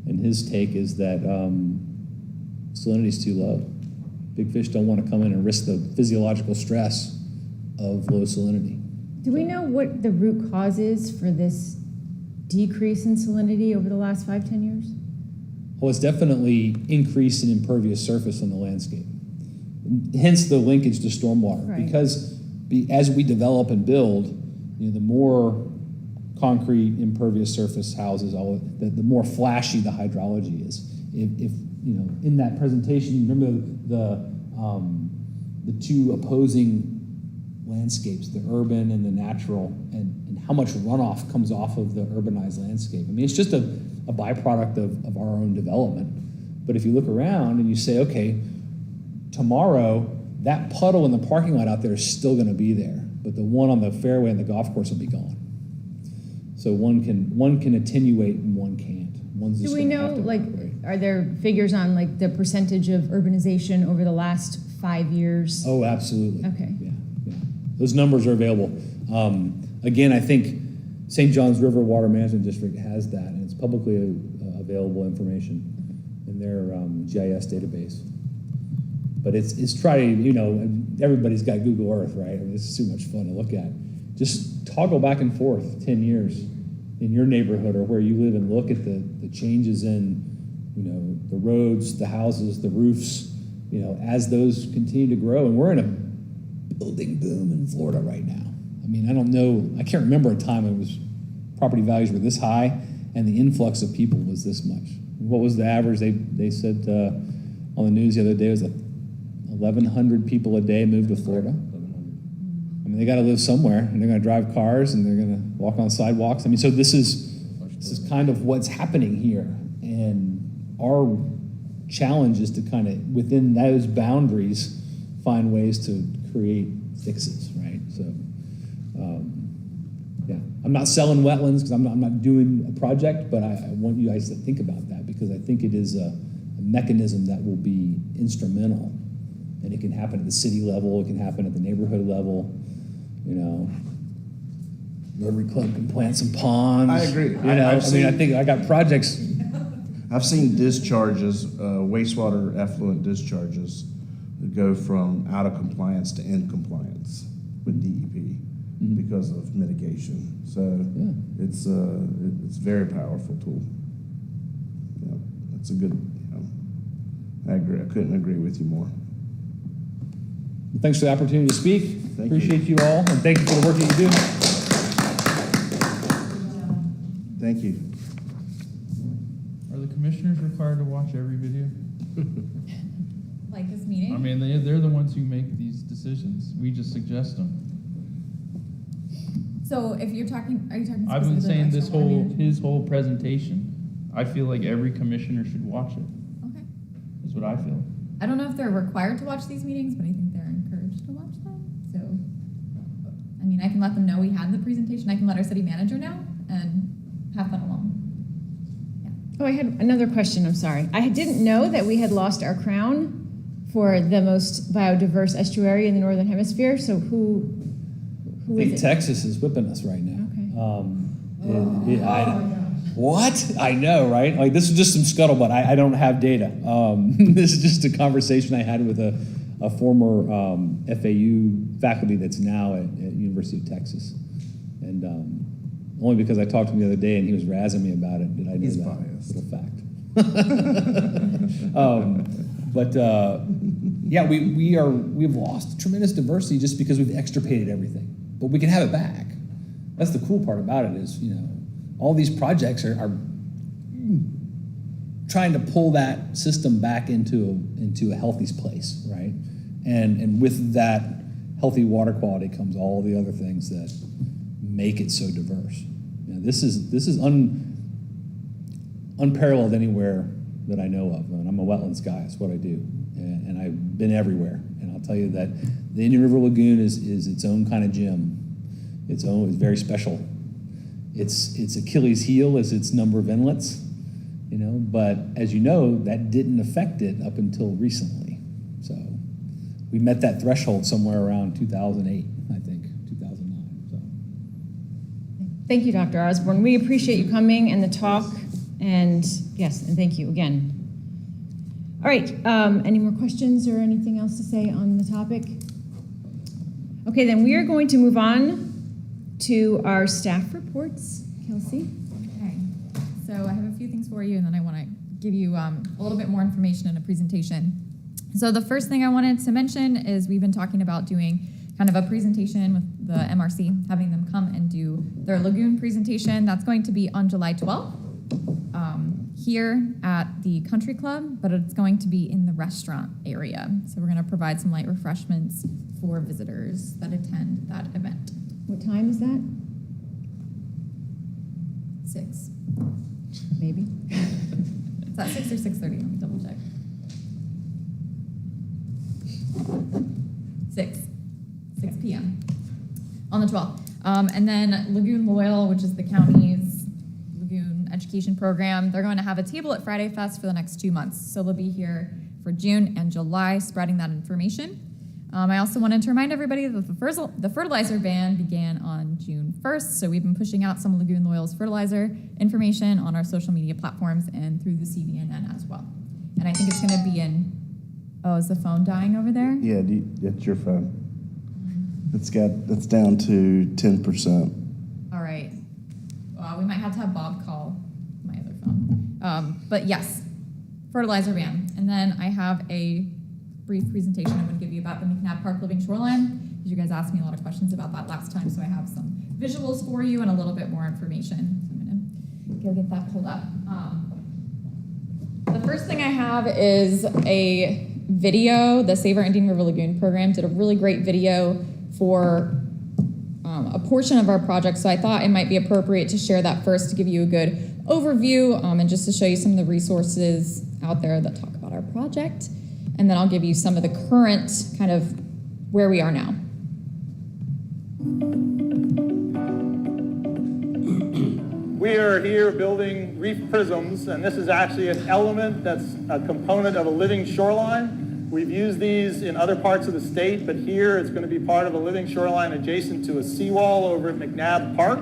and his take is that salinity's too low. Big fish don't want to come in and risk the physiological stress of low salinity. Do we know what the root cause is for this decrease in salinity over the last 5-10 years? Well, it's definitely increase in impervious surface on the landscape. Hence the linkage to stormwater. Right. Because as we develop and build, the more concrete impervious surface houses, the more flashy the hydrology is. If in that presentation, remember the two opposing landscapes, the urban and the natural, and how much runoff comes off of the urbanized landscape. I mean, it's just a byproduct of our own development. But if you look around and you say, okay, tomorrow, that puddle in the parking lot out there is still going to be there, but the one on the fairway and the golf course will be gone. So one can attenuate and one can't. One's just Do we gonna know, have to like, operate. are there figures on like the percentage of urbanization over the last 5 years? Oh, absolutely. Okay. Yeah. Those numbers are available. Again, I think St. John's River Water Management District has that, and it's publicly available information in their GIS database. But it's trying, everybody's got Google Earth, right? I mean, this is too much fun to look at. Just toggle back and forth 10 years in your neighborhood or where you live and look at the changes in, the roads, the houses, the roofs, as those continue to grow. And we're in a building boom in Florida right now. I mean, I can't remember a time property values were this high and the influx of people was this much. What was the average? They said on the news the other day was 1,100 people a day moved to Florida. I mean, they got to live somewhere, and they're going to drive cars, and they're going to walk on sidewalks. I mean, so this is kind of what's happening here, and our challenge is to kind of within those boundaries find ways to create fixes, right? So, I'm not selling wetlands because I'm not doing a project, but I want you guys to think about that because I think it is a mechanism that will be instrumental, and it can happen at the city level, it can happen at the neighborhood level. Rotary Club can plant some ponds. I agree. I think I got projects I've seen discharges, wastewater effluent discharges that go from out of compliance to in compliance with DEP because of mitigation. So Yeah. it's a very powerful tool. Yeah, it's a good, I agree. I couldn't agree with you more. Thanks for the opportunity to speak. Thank you. Appreciate you all, and thank you for the work that you do. Thank you. Are the commissioners required to watch every video? Like this meeting? I mean, they're the ones who make these decisions. We just suggest them. So if you're talking, are you talking I've been specifically saying this about stormwater whole, management? his whole presentation, I feel like every commissioner should watch it, Okay. is what I feel. I don't know if they're required to watch these meetings, but I think they're encouraged to watch them. So, I mean, I can let them know we had the presentation. I can let our city manager know and pass that along. Oh, I had another question, I'm sorry. I didn't know that we had lost our crown for the most biodiverse estuary in the Northern Hemisphere, so who I is think it? Texas is whipping us right now. Okay. What? I know, right? Like, this is just some scuttlebutt. I don't have data. This is just a conversation I had with a former FAU faculty that's now at University of Texas. And only because I talked to him the other day and he was razzing me about it did I know He's that biased. little fact. Yeah, we've lost tremendous diversity just because we've extirpated everything. But we can have it back. That's the cool part about it is, all these projects are trying to pull that system back into a healthy place, right? And with that healthy water quality comes all the other things that make it so diverse. This is unparalleled anywhere that I know of. And I'm a wetlands guy, that's what I do. And I've been everywhere. And I'll tell you that the Indian River Lagoon is its own kind of gem. It's very special. Its Achilles heel is its number of inlets, but as you know, that didn't affect it up until recently. So we met that threshold somewhere around 2008, I think, 2009. So. Thank you, Dr. Osborne. We appreciate you coming and the talk, and yes, and thank you again. All right, any more questions or anything else to say on the topic? Okay, then we are going to move on to our staff reports. Kelsey? Okay, so I have a few things for you, and then I want to give you a little bit more information in a presentation. So the first thing I wanted to mention is we've been talking about doing kind of a presentation with the MRC, having them come and do their lagoon presentation. That's going to be on July 12th here at the Country Club, but it's going to be in the restaurant area. So we're going to provide some light refreshments for visitors that attend that event. What time is that? 6. Maybe. Is that 6 or 6:30? Let me double check. 6 p.m. on the 12th. And then Lagoon Loyal, which is the county's lagoon education program, they're going to have a table at Friday Fest for the next 2 months. So they'll be here for June and July spreading that information. I also wanted to remind everybody that the fertilizer ban began on June 1st. So we've been pushing out some of Lagoon Loyal's fertilizer information on our social media platforms and through the CBNN as well. And I think it's going to be in, is the phone dying over there? Yeah, it's your phone. It's down to 10%. All right. We might have to have Bob call my other phone. But yes, fertilizer ban. And then I have a brief presentation I'm going to give you about the McNabb Park Living Shoreline, because you guys asked me a lot of questions about that last time, so I have some visuals for you and a little bit more information. So I'm going to go get that pulled up. The first thing I have is a video. The Save Our Indian River Lagoon program did a really great video for a portion of our project, so I thought it might be appropriate to share that first to give you a good overview and just to show you some of the resources out there that talk about our project. And then I'll give you some of the current kind of where we are now. We are here building reef prisms, and this is actually an element that's a component of a living shoreline. We've used these in other parts of the state, but here it's going to be part of a living shoreline adjacent to a seawall over at McNabb Park.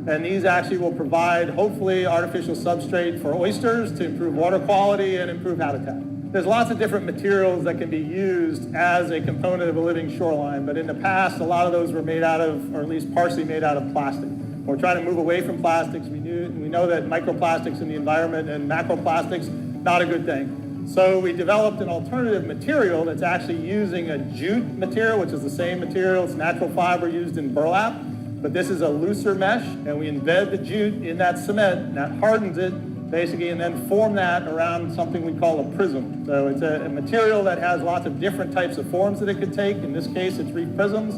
And these actually will provide, hopefully, artificial substrate for oysters to improve water quality and improve habitat. There's lots of different materials that can be used as a component of a living shoreline, but in the past, a lot of those were made out of, or at least partially made out of plastic. We're trying to move away from plastics. We know that microplastics in the environment and macroplastics, not a good thing. So we developed an alternative material that's actually using a jute material, which is the same material, it's natural fiber used in burlap, but this is a looser mesh, and we embed the jute in that cement, and that hardens it, basically, and then form that around something we call a prism. So it's a material that has lots of different types of forms that it could take. In this case, it's reef prisms,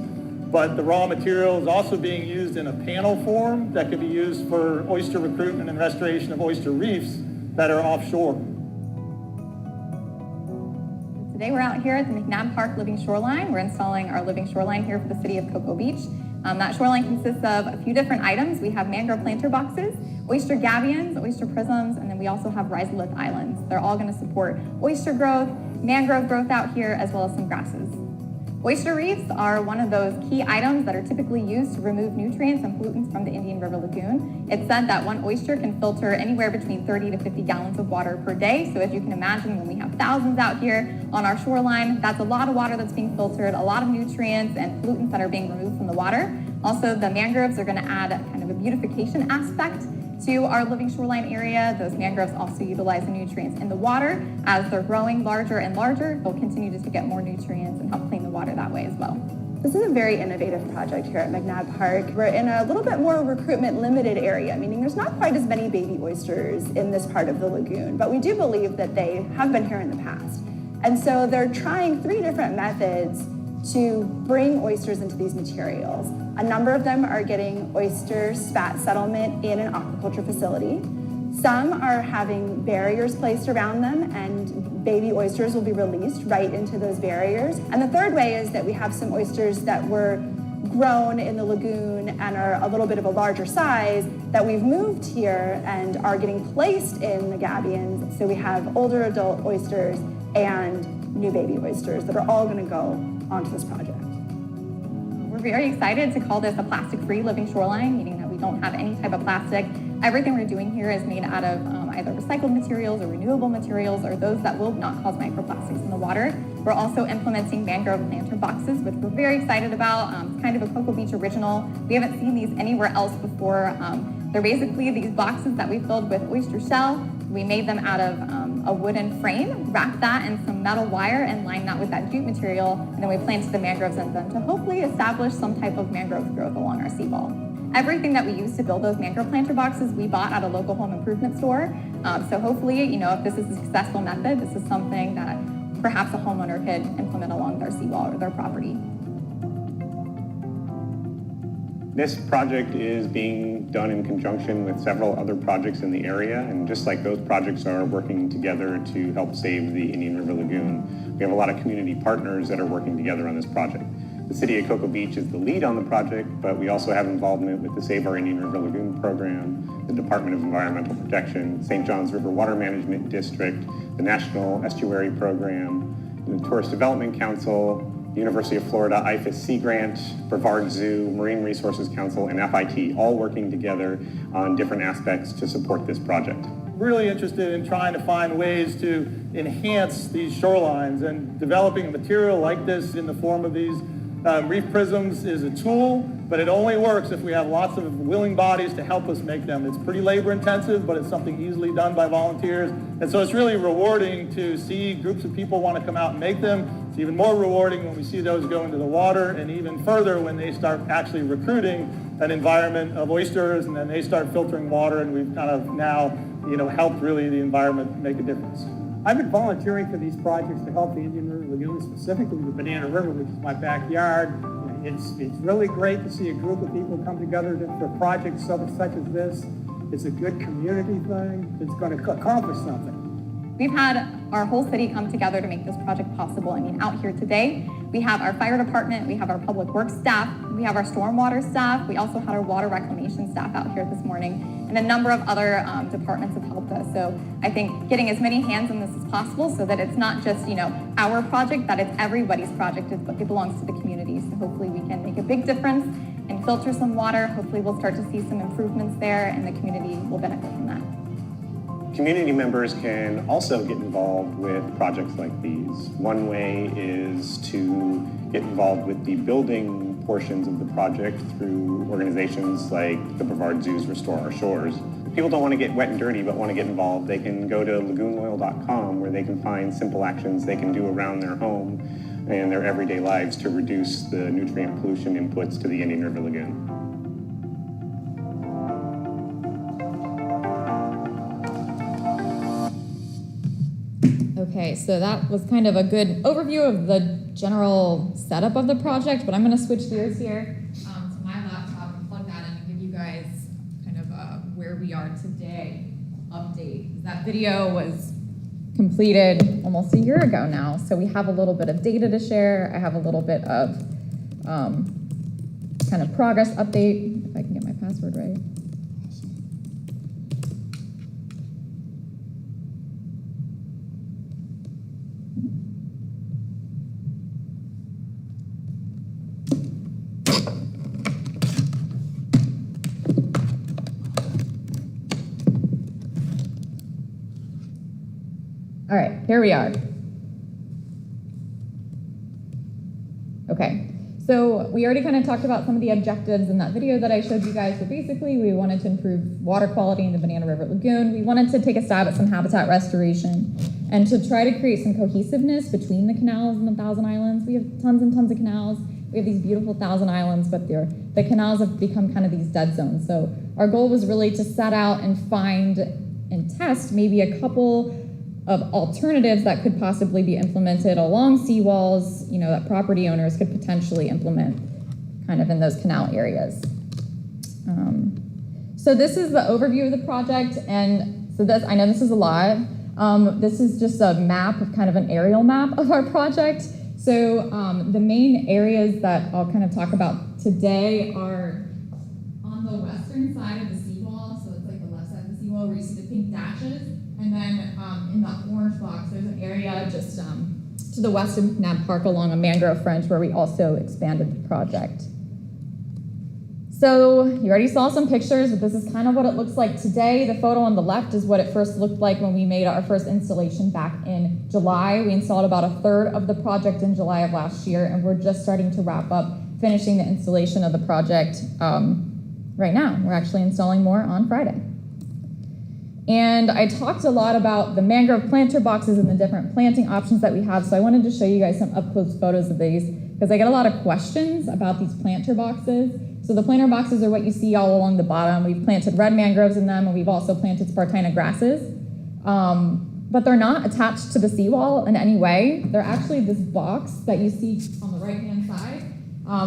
but the raw material is also being used in a panel form that could be used for oyster recruitment and restoration of oyster reefs that are offshore. Today we're out here at the McNabb Park Living Shoreline. We're installing our living shoreline here for the city of Cocoa Beach. That shoreline consists of a few different items. We have mangrove planter boxes, oyster gabions, oyster prisms, and then we also have rhizolyth islands. They're all going to support oyster growth, mangrove growth out here, as well as some grasses. Oyster reefs are one of those key items that are typically used to remove nutrients and pollutants from the Indian River Lagoon. It's said that one oyster can filter anywhere between 30 to 50 gallons of water per day. So as you can imagine, when we have thousands out here on our shoreline, that's a lot of water that's being filtered, a lot of nutrients and pollutants that are being removed from the water. Also, the mangroves are going to add kind of a beautification aspect to our living shoreline area. Those mangroves also utilize the nutrients in the water. As they're growing larger and larger, they'll continue to get more nutrients and help clean the water that way as well. This is a very innovative project here at McNabb Park. We're in a little bit more recruitment limited area, meaning there's not quite as many baby oysters in this part of the lagoon, but we do believe that they have been here in the past. And so they're trying 3 different methods to bring oysters into these materials. A number of them are getting oyster spat settlement in an aquaculture facility. Some are having barriers placed around them, and baby oysters will be released right into those barriers. And the third way is that we have some oysters that were grown in the lagoon and are a little bit of a larger size that we've moved here and are getting placed in the gabions. So we have older adult oysters and new baby oysters that are all going to go onto this project. We're very excited to call this a plastic-free living shoreline, meaning that we don't have any type of plastic. Everything we're doing here is made out of either recycled materials or renewable materials, or those that will not cause microplastics in the water. We're also implementing mangrove planter boxes, which we're very excited about. It's kind of a Cocoa Beach original. We haven't seen these anywhere else before. They're basically these boxes that we filled with oyster shell. We made them out of a wooden frame, wrapped that in some metal wire, and lined that with that jute material, and then we planted the mangroves in them to hopefully establish some type of mangrove growth along our seawall. Everything that we used to build those mangrove planter boxes, we bought at a local home improvement store. So hopefully, if this is a successful method, this is something that perhaps a homeowner could implement along their seawall or their property. This project is being done in conjunction with several other projects in the area, and just like those projects are working together to help save the Indian River Lagoon, we have a lot of community partners that are working together on this project. The City of Cocoa Beach is the lead on the project, but we also have involvement with the Save Our Indian River Lagoon program, the Department of Environmental Protection, St. John's River Water Management District, the National Estuary Program, the Tourist Development Council, the University of Florida IFAS Sea Grant, Brevard Zoo, Marine Resources Council, and FIT, all working together on different aspects to support this project. Really interested in trying to find ways to enhance these shorelines, and developing a material like this in the form of these reef prisms is a tool, but it only works if we have lots of willing bodies to help us make them. It's pretty labor intensive, but it's something easily done by volunteers. And so it's really rewarding to see groups of people want to come out and make them. It's even more rewarding when we see those go into the water, and even further when they start actually recruiting an environment of oysters, and then they start filtering water, and we've kind of now, helped really the environment make a difference. I've been volunteering for these projects to help the Indian River Lagoon, specifically the Banana River, which is my backyard. It's really great to see a group of people come together for projects such as this. It's a good community thing. It's going to accomplish something. We've had our whole city come together to make this project possible. Out here today, we have our fire department, we have our public works staff, we have our stormwater staff, we also had our water reclamation staff out here this morning, and a number of other departments have helped us. So I think getting as many hands on this as possible so that it's not just, our project, that it's everybody's project, it belongs to the community. So hopefully we can make a big difference and filter some water. Hopefully we'll start to see some improvements there and the community will benefit from that. Community members can also get involved with projects like these. One way is to get involved with the building portions of the project through organizations like the Brevard Zoo's Restore Our Shores. If people don't want to get wet and dirty but want to get involved, they can go to lagoonloyal.com where they can find simple actions they can do around their home and their everyday lives to reduce the nutrient pollution inputs to the Indian River Lagoon. Okay, so that was kind of a good overview of the general setup of the project, but I'm going to switch gears here to my laptop and plug that in and give you guys kind of where we are today update. That video was completed almost a year ago now, so we have a little bit of data to share. I have a little bit of kind of progress update, if I can get my password right. All right, here we are. Okay, so we already kind of talked about some of the objectives in that video that I showed you guys. So basically, we wanted to improve water quality in the Banana River Lagoon. We wanted to take a stab at some habitat restoration and to try to create some cohesiveness between the canals and the Thousand Islands. We have tons and tons of canals. We have these beautiful Thousand Islands, but the canals have become kind of these dead zones. So our goal was really to set out and find and test maybe a couple of alternatives that could possibly be implemented along seawalls, you know, that property owners could potentially implement kind of in those canal areas. So this is the overview of the project, and so this, I know this is a lot. This is just a map of kind of an aerial map of our project. So the main areas that I'll kind of talk about today are on the western side of the seawall, so it's like the left side of the seawall where you see the pink dashes. And then in the orange box, there's an area just to the west of McNabb Park along a mangrove fringe where we also expanded the project. So you already saw some pictures, but this is kind of what it looks like today. The photo on the left is what it first looked like when we made our first installation back in July. We installed about a third of the project in July of last year, and we're just starting to wrap up finishing the installation of the project right now. We're actually installing more on Friday. And I talked a lot about the mangrove planter boxes and the different planting options that we have. So I wanted to show you guys some up-close photos of these because I get a lot of questions about these planter boxes. So the planter boxes are what you see all along the bottom. We've planted red mangroves in them, and we've also planted Spartina grasses. But they're not attached to the seawall in any way. They're actually this box that you see on the right-hand side.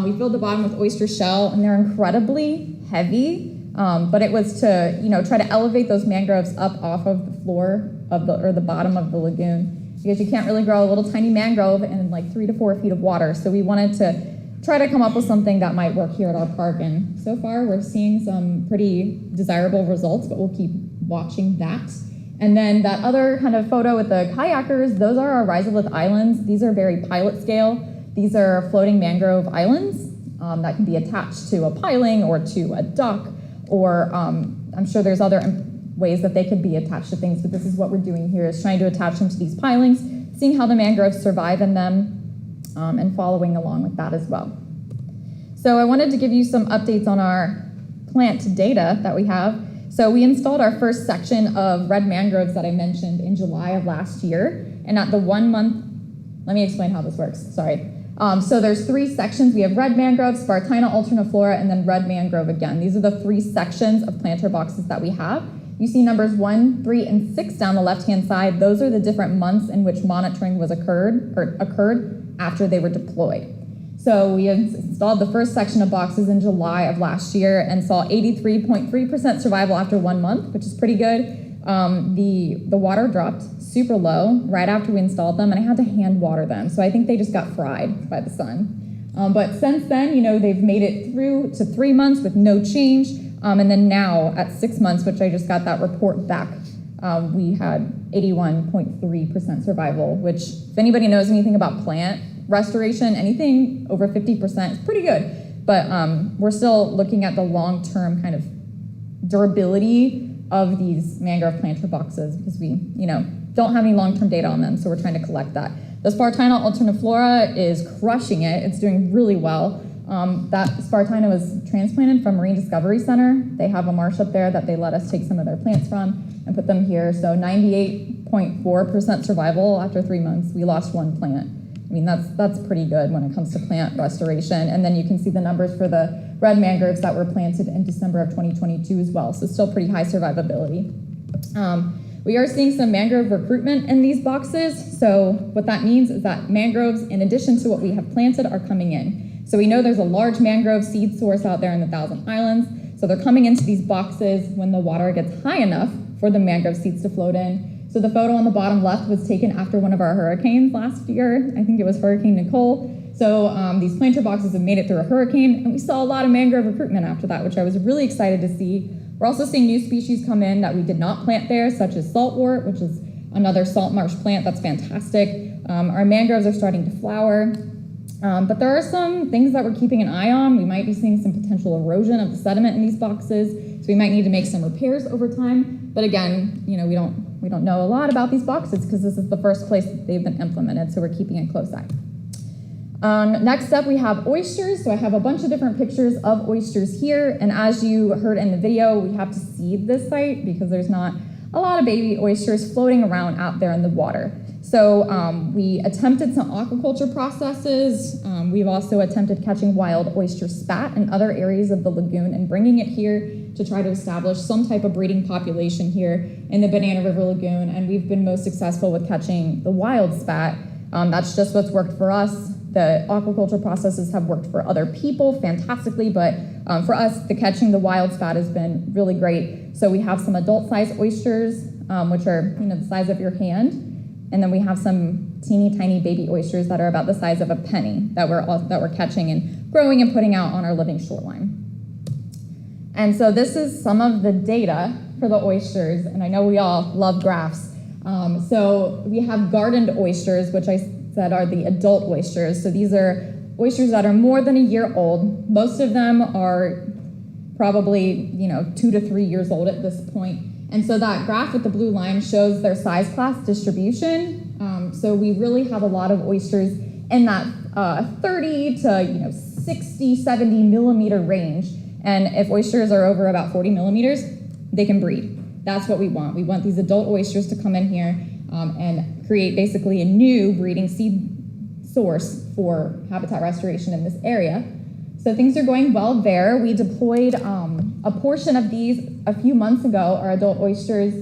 We filled the bottom with oyster shell, and they're incredibly heavy. But it was to, you know, try to elevate those mangroves up off of the floor of the bottom of the lagoon, because you can't really grow a little tiny mangrove in like 3 to 4 feet of water. So we wanted to try to come up with something that might work here at our park. And so far we're seeing some pretty desirable results, but we'll keep watching that. And then that other kind of photo with the kayakers, those are our rhizolith islands. These are very pilot scale. These are floating mangrove islands that can be attached to a piling or to a dock. Or I'm sure there's other ways that they could be attached to things, but this is what we're doing here, is trying to attach them to these pilings, seeing how the mangroves survive in them, and following along with that as well. So I wanted to give you some updates on our plant data that we have. So we installed our first section of red mangroves that I mentioned in July of last year, and at the 1 month, let me explain how this works, sorry. So there's 3 sections. We have red mangrove, Spartina alterniflora, and then red mangrove again. These are the 3 sections of planter boxes that we have. You see numbers 1, 3, and 6 down the left-hand side. Those are the different months in which monitoring was occurred after they were deployed. So we installed the first section of boxes in July of last year and saw 83.3% survival after 1 month, which is pretty good. The water dropped super low right after we installed them, and I had to hand water them. So I think they just got fried by the sun. But since then, you know, they've made it through to 3 months with no change. And then now at 6 months, which I just got that report back, we had 81.3% survival, which if anybody knows anything about plant restoration, anything over 50% is pretty good. but we're still looking at the long-term kind of durability of these mangrove planter boxes because we, don't have any long-term data on them, so we're trying to collect that. The Spartina alterniflora is crushing it. It's doing really well. That Spartina was transplanted from Marine Discovery Center. They have a marsh up there that they let us take some of their plants from and put them here. So 98.4% survival after 3 months. We lost one plant. I mean, that's pretty good when it comes to plant restoration. And then you can see the numbers for the red mangroves that were planted in December of 2022 as well. So still pretty high survivability. We are seeing some mangrove recruitment in these boxes. So what that means is that mangroves, in addition to what we have planted, are coming in. So we know there's a large mangrove seed source out there in the Thousand Islands. So they're coming into these boxes when the water gets high enough for the mangrove seeds to float in. So the photo on the bottom left was taken after one of our hurricanes last year. I think it was Hurricane Nicole. So these planter boxes have made it through a hurricane, and we saw a lot of mangrove recruitment after that, which I was really excited to see. We're also seeing new species come in that we did not plant there, such as saltwort, which is another salt marsh plant that's fantastic. Our mangroves are starting to flower. But there are some things that we're keeping an eye on. We might be seeing some potential erosion of the sediment in these boxes, so we might need to make some repairs over time. But again, we don't know a lot about these boxes because this is the first place that they've been implemented, so we're keeping a close eye. Next up, we have oysters. So I have a bunch of different pictures of oysters here, and as you heard in the video, we have to seed this site because there's not a lot of baby oysters floating around out there in the water. So we attempted some aquaculture processes. We've also attempted catching wild oyster spat in other areas of the lagoon and bringing it here to try to establish some type of breeding population here in the Banana River Lagoon. And we've been most successful with catching the wild spat. That's just what's worked for us. The aquaculture processes have worked for other people fantastically, but for us, catching the wild spat has been really great. So we have some adult-sized oysters, which are the size of your hand. And then we have some teeny tiny baby oysters that are about the size of a penny that we're catching and growing and putting out on our living shoreline. And so this is some of the data for the oysters, and I know we all love graphs. So we have gardened oysters, which I said are the adult oysters. So these are oysters that are more than a year old. Most of them are probably 2 to 3 years old at this point. And so that graph with the blue line shows their size class distribution. So we really have a lot of oysters in that 30 to 60, 70 millimeter range. And if oysters are over about 40 millimeters, they can breed. That's what we want. We want these adult oysters to come in here and create basically a new breeding seed source for habitat restoration in this area. So things are going well there. We deployed a portion of these a few months ago, our adult oysters.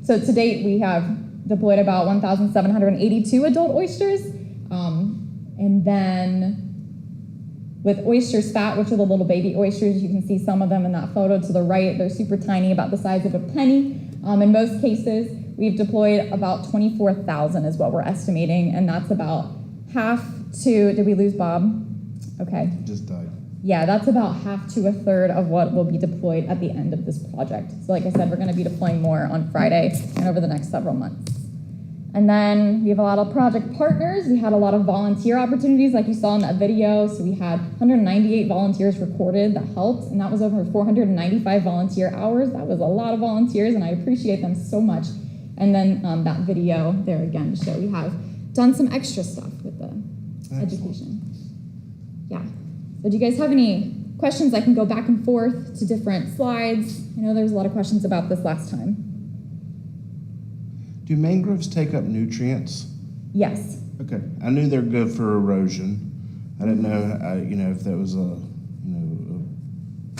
So to date, we have deployed about 1,782 adult oysters. And then with oyster spat, which are the little baby oysters, you can see some of them in that photo to the right. They're super tiny, about the size of a penny. In most cases, we've deployed about 24,000 is what we're estimating, and that's about half to, did we lose Bob? Okay. Just died. Yeah, that's about half to a third of what will be deployed at the end of this project. So like I said, we're going to be deploying more on Friday and over the next several months. And then we have a lot of project partners. We had a lot of volunteer opportunities like you saw in that video. So we had 198 volunteers recorded that helped, and that was over 495 volunteer hours. That was a lot of volunteers, and I appreciate them so much. And then that video there again to show we have done some extra stuff with the education. Yeah. So do you guys have any questions? I can go back and forth to different slides. I know there's a lot of questions about this last time. Do mangroves take up nutrients? Yes. Okay, I knew they're good for erosion. I didn't know, if that was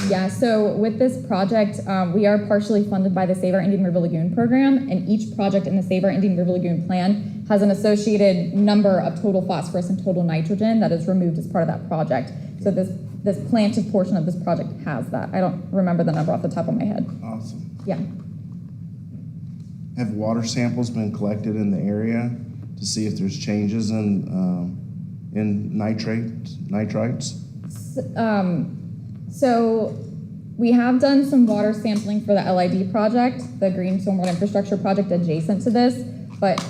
Yeah, so with this project, we are partially funded by the Save Our Indian River Lagoon program, and each project in the Save Our Indian River Lagoon plan has an associated number of total phosphorus and total nitrogen that is removed as part of that project. So this planted portion of this project has that. I don't remember the number off the top of my head. Awesome. Yeah. Have water samples been collected in the area to see if there's changes in nitrites? So we have done some water sampling for the LID project, the Green Stormwater Infrastructure project adjacent to this. But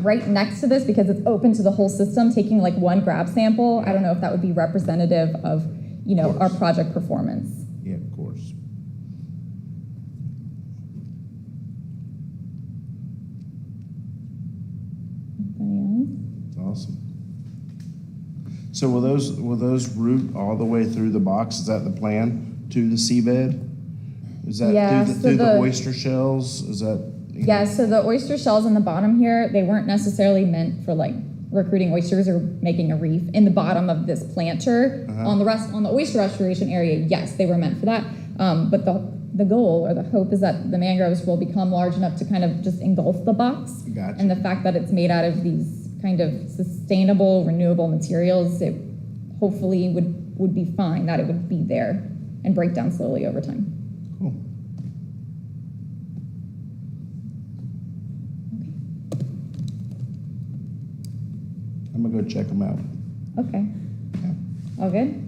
right next to this, because it's open to the whole system, taking like one grab sample, I don't know if that would be representative of our project performance. Yeah, of course. Anybody else? Awesome. So will those route all the way through the box? Is that the plan to the seabed? Is that Yeah, through so the the- oyster shells? Is that? Yeah, so the oyster shells on the bottom here, they weren't necessarily meant for like recruiting oysters or making a reef. In the bottom of this planter, on the oyster restoration area, yes, they were meant for that. But the goal or the hope is that the mangroves will become large enough to kind of just engulf the box. Gotcha. And the fact that it's made out of these kind of sustainable, renewable materials, it hopefully would be fine, that it would be there and break down slowly over time. Cool. I'm gonna go check them out. Okay. All good?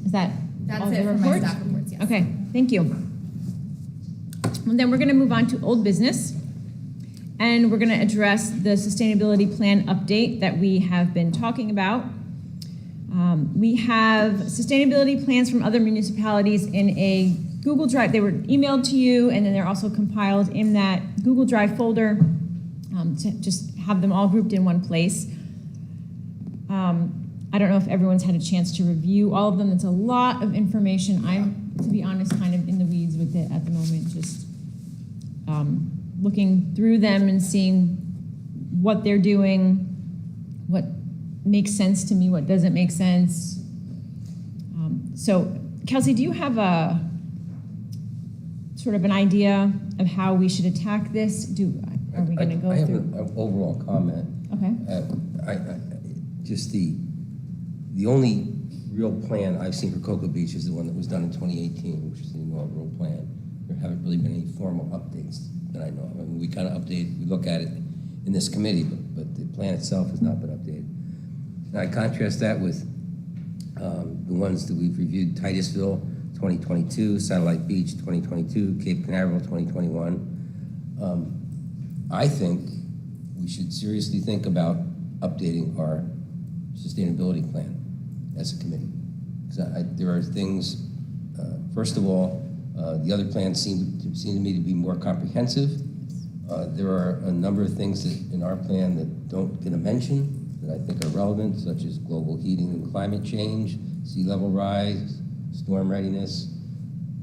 Is that That's all the it for my reports? staff reports, yes. Okay, thank you. Well, then we're going to move on to old business. And we're going to address the sustainability plan update that we have been talking about. We have sustainability plans from other municipalities in a Google Drive. They were emailed to you, and then they're also compiled in that Google Drive folder to just have them all grouped in one place. I don't know if everyone's had a chance to review all of them. It's a lot of information. I'm, to be honest, kind of in the weeds with it at the moment, just looking through them and seeing what they're doing, what makes sense to me, what doesn't make sense. So, Kelsey, do you have a sort of an idea of how we should attack this? Are we going to go I have through? an overall comment. Okay. Just the only real plan I've seen for Cocoa Beach is the one that was done in 2018, which is the inaugural plan. There haven't really been any formal updates that I know of. I mean, we kind of update, we look at it in this committee, but the plan itself has not been updated. And I contrast that with the ones that we've reviewed: Titusville 2022, Satellite Beach 2022, Cape Canaveral 2021. I think we should seriously think about updating our sustainability plan as a committee. Because there are things, first of all, the other plans seem to me to be more comprehensive. There are a number of things that in our plan that don't get a mention that I think are relevant, such as global heating and climate change, sea level rise, storm readiness.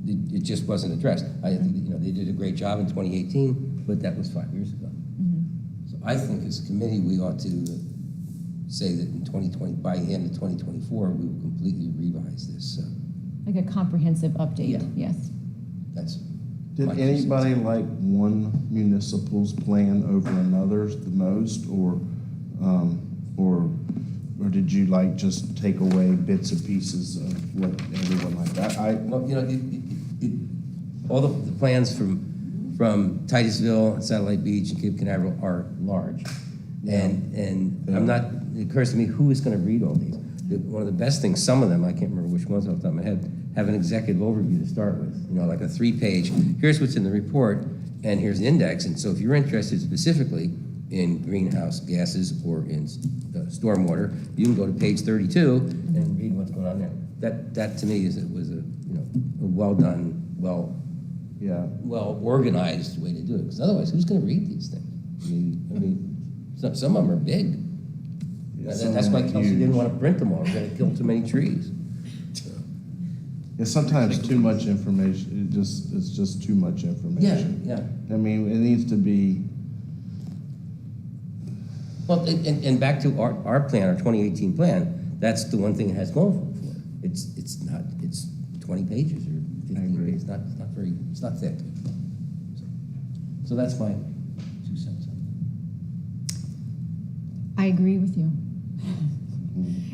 It just wasn't addressed. I think they did a great job in 2018, but that was 5 years ago. So I think as a committee we ought to say that in 2020, by the end of 2024, we will completely revise this. Like a comprehensive update, Yeah. yes. That's Did my 2 anybody cents. like one municipal's plan over another's the most, or did you like just take away bits and pieces of what everyone like that? Well, all the plans from Titusville and Satellite Beach and Cape Canaveral are large. And I'm not, it occurs to me, who is going to read all these? One of the best things, some of them, I can't remember which ones off the top of my head, have an executive overview to start with. Like a 3-page, here's what's in the report, and here's the index. And so if you're interested specifically in greenhouse gases or in stormwater, you can go to page 32 and read what's going on there. That to me was a well done, well organized way to do it. Because otherwise, who's going to read these things? I mean, some of them are big. That's why Kelsey didn't want to print them all. We're going to kill too many trees. Yeah, sometimes too much information. It's just too much information. Yeah. I mean, it needs to be. Well, and back to our plan, our 2018 plan. That's the one thing it has going for it. It's 20 pages or 15 pages. It's not thick. So that's my 2 cents. I agree with you.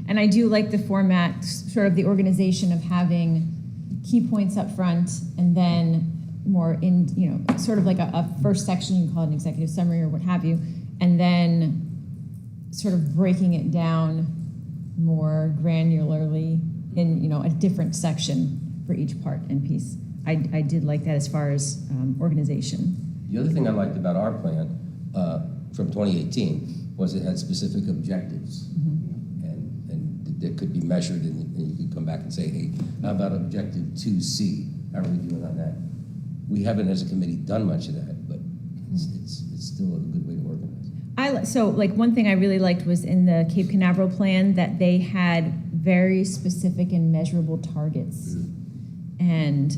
And I do like the format, sort of the organization of having key points up front and then more in, sort of like a first section, you can call it an executive summary or what have you, and then sort of breaking it down more granularly in, you know, a different section for each part and piece. I did like that as far as organization. The other thing I liked about our plan from 2018 was it had specific objectives. And that could be measured, and you could come back and say, hey, how about objective 2C? How are we doing on that? We haven't, as a committee, done much of that, but it's still a good way to organize. So like one thing I really liked was in the Cape Canaveral plan that they had very specific and measurable targets. And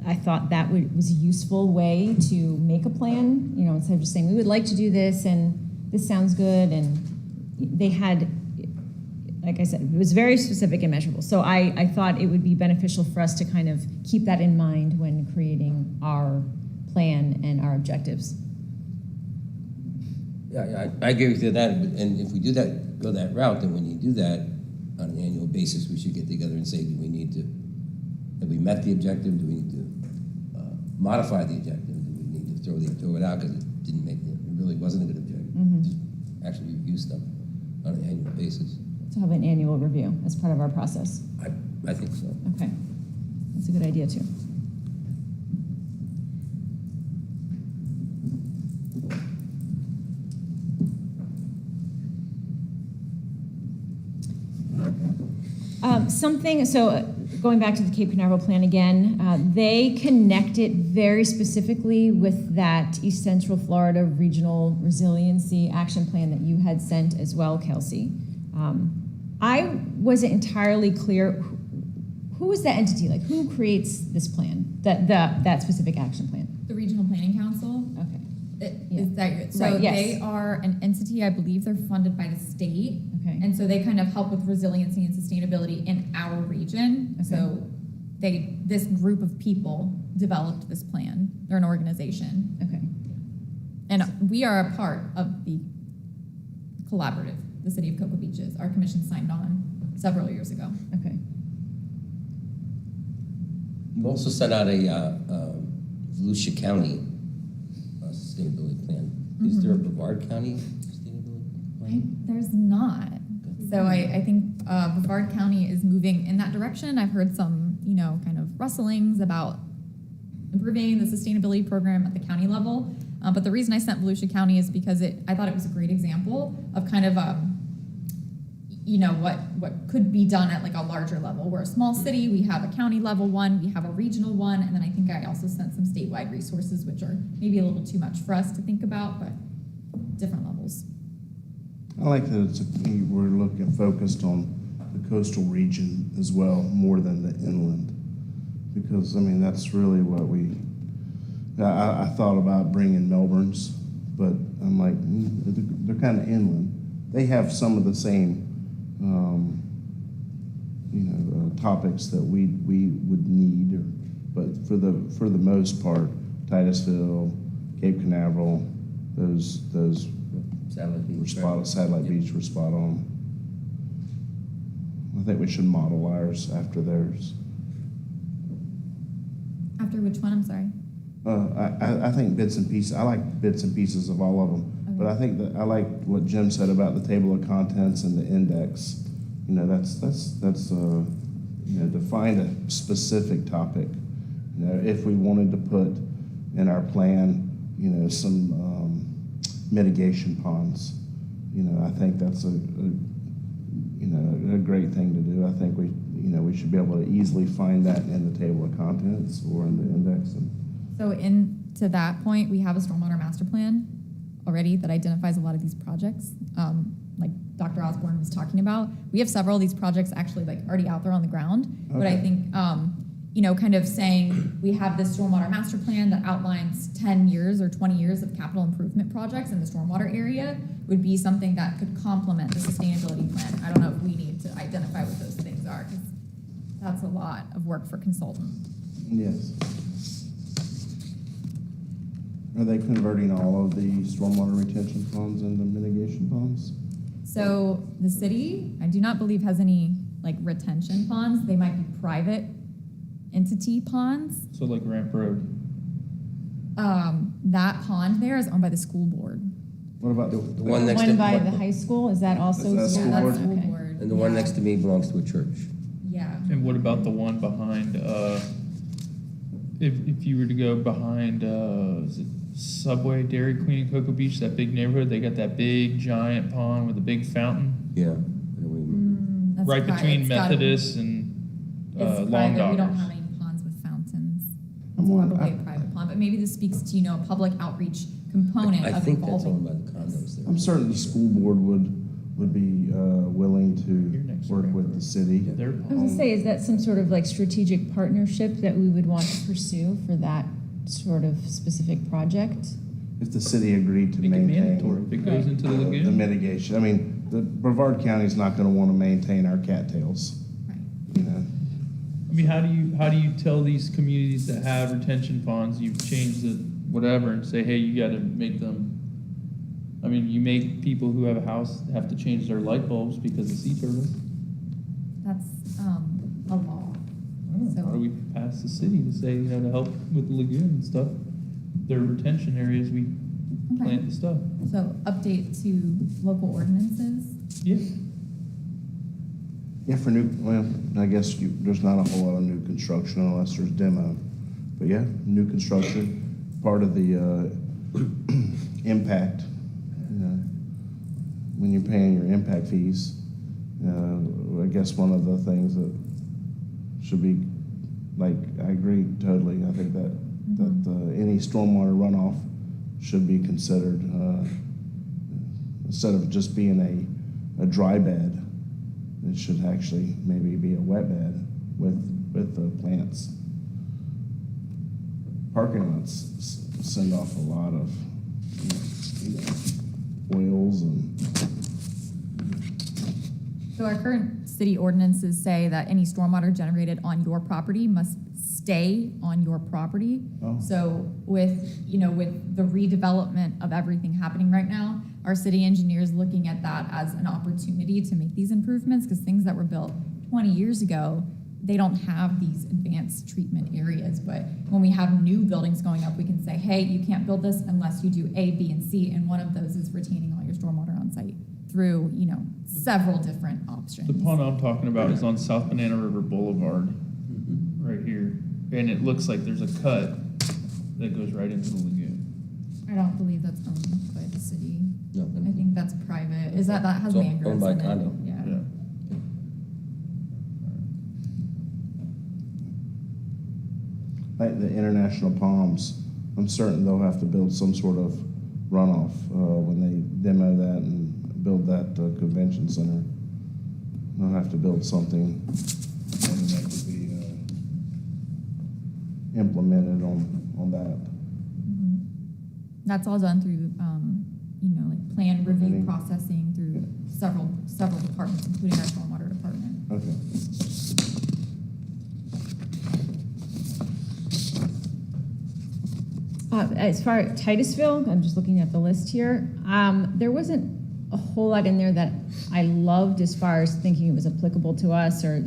I thought that was a useful way to make a plan, you know, instead of just saying, we would like to do this and this sounds good. And they had, like I said, it was very specific and measurable. So I thought it would be beneficial for us to kind of keep that in mind when creating our plan and our objectives. Yeah, I agree with you that, and if we do that, go that route, then when you do that on an annual basis, we should get together and say, do we need to, have we met the objective? Do we need to modify the objective? Do we need to throw it out because it didn't make, it really wasn't a good objective? Just actually review stuff on an annual basis. To have an annual review as part of our process. I think so. Okay, that's a good idea too. Going back to the Cape Canaveral plan again, they connect it very specifically with that East Central Florida Regional Resiliency Action Plan that you had sent as well, Kelsey. I wasn't entirely clear, who is that entity? Like, who creates this plan, that specific action plan? The Regional Planning Council. Okay. Is that so? Right, yes. They are an entity. I believe they're funded by the state, Okay. and so they kind of help with resiliency and sustainability in our region. Okay. So this group of people developed this plan. They're an organization, Okay. and we are a part of the collaborative. The City of Cocoa Beaches. Our commission signed on several years ago. Okay. You also sent out a Volusia County sustainability plan. Is there a Brevard County sustainability plan? There's not. So I think Brevard County is moving in that direction. I've heard some, kind of rustlings about improving the sustainability program at the county level. But the reason I sent Volusia County is because I thought it was a great example of kind of what could be done at like a larger level. We're a small city, we have a county level one, we have a regional one, and then I think I also sent some statewide resources, which are maybe a little too much for us to think about, but different levels. I like that we're focused on the coastal region as well, more than the inland. Because, I mean, that's really what I thought about bringing Melbourne's, but I'm like, they're kind of inland. They have some of the same topics that we would need, but for the most part, Titusville, Cape Canaveral, those Satellite Beach. Satellite Beach were spot on. I think we should model ours after theirs. After which one? I'm sorry. I think bits and pieces. I like bits and pieces of all of them, Okay. but I think that I like what Jim said about the table of contents and the index. That's define a specific topic. If we wanted to put in our plan, some mitigation ponds, I think that's a great thing to do. I think we should be able to easily find that in the table of contents or in the index. So to that point, we have a stormwater master plan already that identifies a lot of these projects, like Dr. Osborne was talking about. We have several of these projects actually like already out there on the ground. Okay. But I think, kind of saying we have this stormwater master plan that outlines 10 years or 20 years of capital improvement projects in the stormwater area would be something that could complement the sustainability plan. I don't know if we need to identify what those things are, because that's a lot of work for consultants. Yes. Are they converting all of the stormwater retention ponds into mitigation ponds? So the city, I do not believe has any like retention ponds. They might be private entity ponds. So like Ramp Road. That pond there is owned by the school board. What about the one next One to by the high school, is that also? Is that school Yeah, board? that's school Okay. board. And And the one Yeah. next to me belongs to a church. Yeah. And what about the one behind, if you were to go behind, is it Subway, Dairy Queen, and Cocoa Beach, that big neighborhood, they got that big giant pond with a big fountain, Yeah. And That's right private. between It's gotta be- Methodist and, It's Long private. We don't Dockers. have any ponds with fountains. I'm It's one- probably a private pond, but maybe this speaks to, a public outreach component I of think that's involving. owned by the condos there. I'm certain the school board would be willing You're to next work door. with the city. their I was pond. gonna say, is that some sort of like strategic partnership that we would want to pursue for that sort of specific project? If the city agreed to Make it mandatory maintain if it goes into the the lagoon. mitigation. I mean, the Brevard County's not gonna wanna maintain our cattails, Right. you know? I mean, how do you tell these communities that have retention ponds, you've changed the whatever, and say, hey, you gotta make them, I mean, you make people who have a house have to change their light bulbs because of sea turtles. That's, a law. So- How do we pass the city to say, to help with the lagoon and stuff? Their retention areas, we Okay. plant the stuff. So update to local ordinances. Yeah. Yeah, for new, well, I guess there's not a whole lot of new construction unless there's demo. But yeah, new construction, part of the impact, when you're paying your impact fees, I guess one of the things that should be, like, I agree totally. I think that any stormwater runoff should be considered, instead of just being a dry bed, it should actually maybe be a wet bed with the plants. Parking lots send off a lot of oils and. So our current city ordinances say that any stormwater generated on your property must stay on your property. Oh. So with, with the redevelopment of everything happening right now, our city engineer is looking at that as an opportunity to make these improvements, because things that were built 20 years ago, they don't have these advanced treatment areas. But when we have new buildings going up, we can say, hey, you can't build this unless you do A, B, and C, and one of those is retaining all your stormwater on site through, several different options. The pond I'm talking about is on South Banana River Boulevard, right here. And it looks like there's a cut that goes right into the lagoon. I don't believe that's owned by the city. No, I think that's private. Is that has It's owned mangroves by in condo. it? Yeah. Yeah. Like the International Palms, I'm certain they'll have to build some sort of runoff when they demo that and build that convention center. They'll have to build something and that could be implemented on that. That's all done through, like plan review Permitting. processing through several departments, including our stormwater department. Okay. As far as Titusville, I'm just looking at the list here. There wasn't a whole lot in there that I loved as far as thinking it was applicable to us, or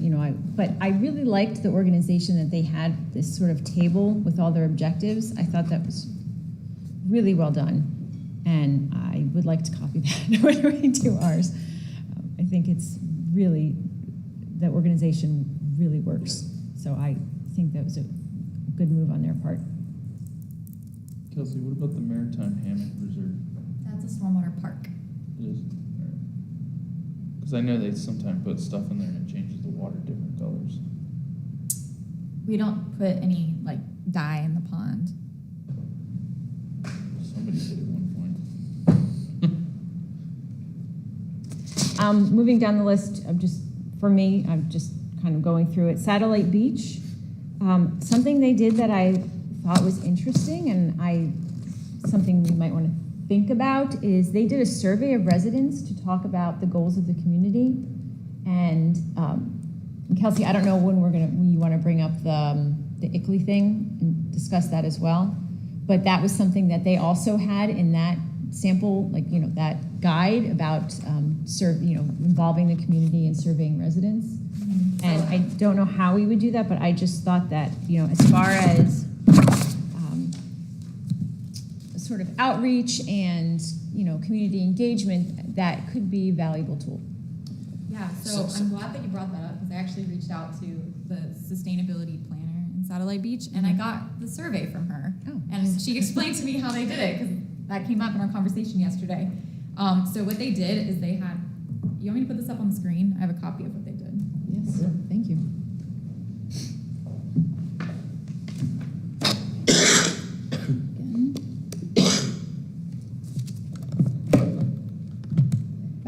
but I really liked the organization that they had, this sort of table with all their objectives. I thought that was really well done, and I would like to copy that when we do ours. I think it's really, that organization really works. So I think that was a good move on their part. Kelsey, what about the Maritime Hammock Reserve? That's a stormwater park. It is? Because I know they sometimes put stuff in there and it changes the water different colors. We don't put any dye in the pond. Somebody did at one point. Moving down the list of for me, I'm just kind of going through it. Satellite Beach, something they did that I thought was interesting, and something we might want to think about is they did a survey of residents to talk about the goals of the community. And Kelsey, I don't know when you want to bring up the ICLEI thing and discuss that as well. But that was something that they also had in that sample, that guide about involving the community and surveying residents. And I don't know how we would do that, but I just thought that, as far as sort of outreach and, community engagement, that could be a valuable tool. Yeah, Yeah, so I'm glad that you brought that up because I actually reached out to the sustainability planner in Satellite Beach and I got the survey from her. Oh. And she explained to me how they did it because that came up in our conversation yesterday. So what they did is they had, you want me to put this up on the screen? I have a copy of what they did. Yes, thank you.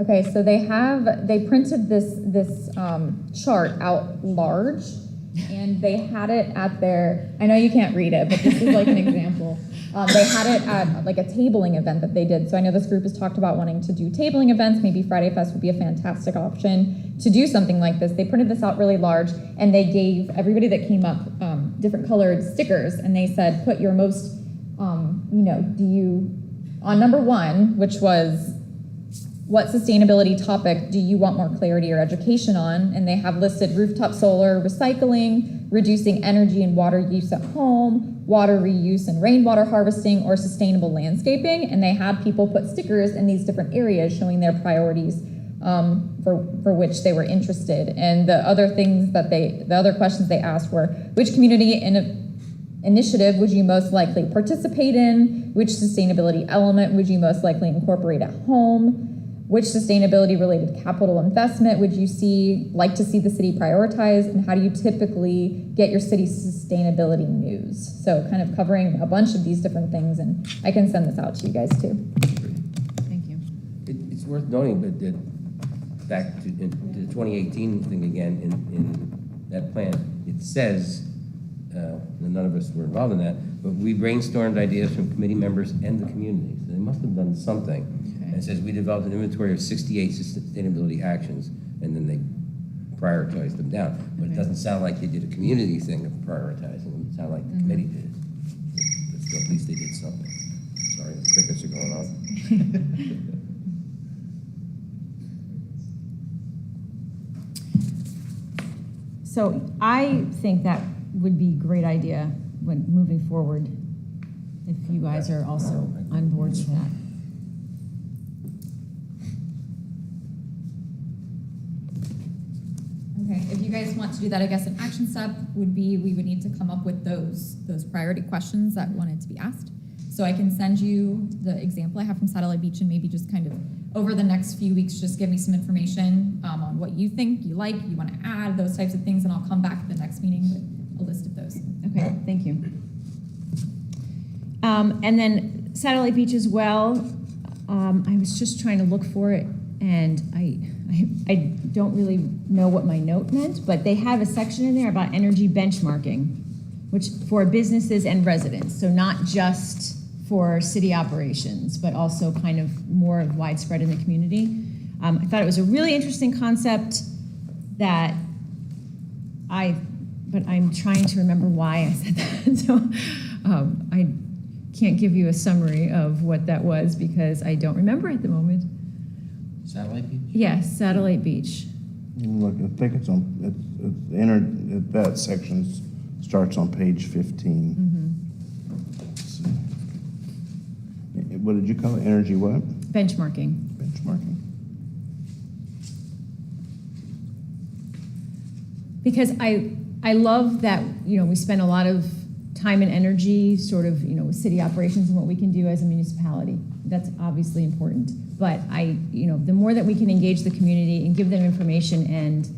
Okay, so they printed this chart out large, and they had it at their, I know you can't read it, but this is like an example. They had it at like a tabling event that they did. So I know this group has talked about wanting to do tabling events. Maybe Friday Fest would be a fantastic option to do something like this. They printed this out really large, and they gave everybody that came up different colored stickers, and they said, put your most, on number one, which was, what sustainability topic do you want more clarity or education on? And they have listed rooftop solar, recycling, reducing energy and water use at home, water reuse and rainwater harvesting, or sustainable landscaping. And they had people put stickers in these different areas showing their priorities for which they were interested. And the other things that the other questions they asked were, which community initiative would you most likely participate in? Which sustainability element would you most likely incorporate at home? Which sustainability-related capital investment would you like to see the city prioritize, and how do you typically get your city's sustainability news? So kind of covering a bunch of these different things, and I can send this out to you guys too. Thank you. It's worth noting, but that back to the 2018 thing again, in that plan, it says, and none of us were involved in that, but we brainstormed ideas from committee members and the community. So they must have done something. And it says we developed an inventory of 68 sustainability actions, and then they prioritized them down. But it doesn't sound like they did a community thing of prioritizing them. It sounded like the committee did it. But still, at least they did something. Sorry, the crickets are going on. So I think that would be a great idea when moving forward, if you guys are also on board with that. Okay, if you guys want to do that, I guess an action step would be we would need to come up with those priority questions that wanted to be asked. So I can send you the example I have from Satellite Beach, and maybe just kind of over the next few weeks, just give me some information on what you think, you want to add, those types of things, and I'll come back at the next meeting with a list of those. Okay, thank you. And then Satellite Beach as well, I was just trying to look for it, and I don't really know what my note meant, but they have a section in there about energy benchmarking, which for businesses and residents, so not just for city operations, but also kind of more widespread in the community. I thought it was a really interesting concept but I'm trying to remember why I said that. So I can't give you a summary of what that was because I don't remember at the moment. Satellite Beach? Yes, Satellite Beach. Look, I think it's on, that section starts on page 15. Let's see. What did you call it? Energy what? Benchmarking. Benchmarking. Because I love that, we spend a lot of time and energy sort of, with city operations and what we can do as a municipality. That's obviously important. But the more that we can engage the community and give them information and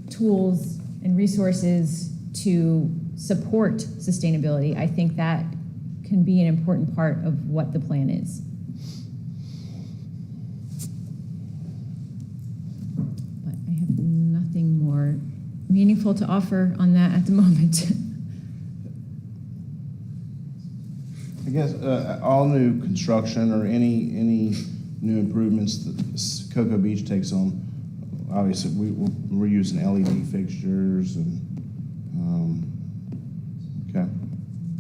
tools and resources to support sustainability, I think that can be an important part of what the plan is. But I have nothing more meaningful to offer on that at the moment. I guess all new construction or any new improvements that Cocoa Beach takes on, obviously we're using LED fixtures and okay.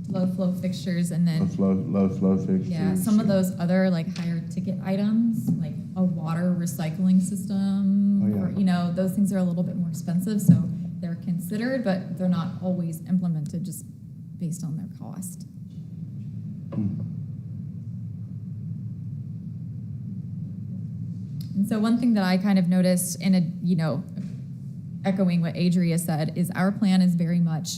Low flow fixtures, and then Low flow fixtures. yeah, some of those other like higher ticket items, like a water recycling system, Oh, yeah. or, those things are a little bit more expensive, so they're considered, but they're not always implemented just based on their cost. And So one thing that I kind of noticed in echoing what Adria said, is our plan is very much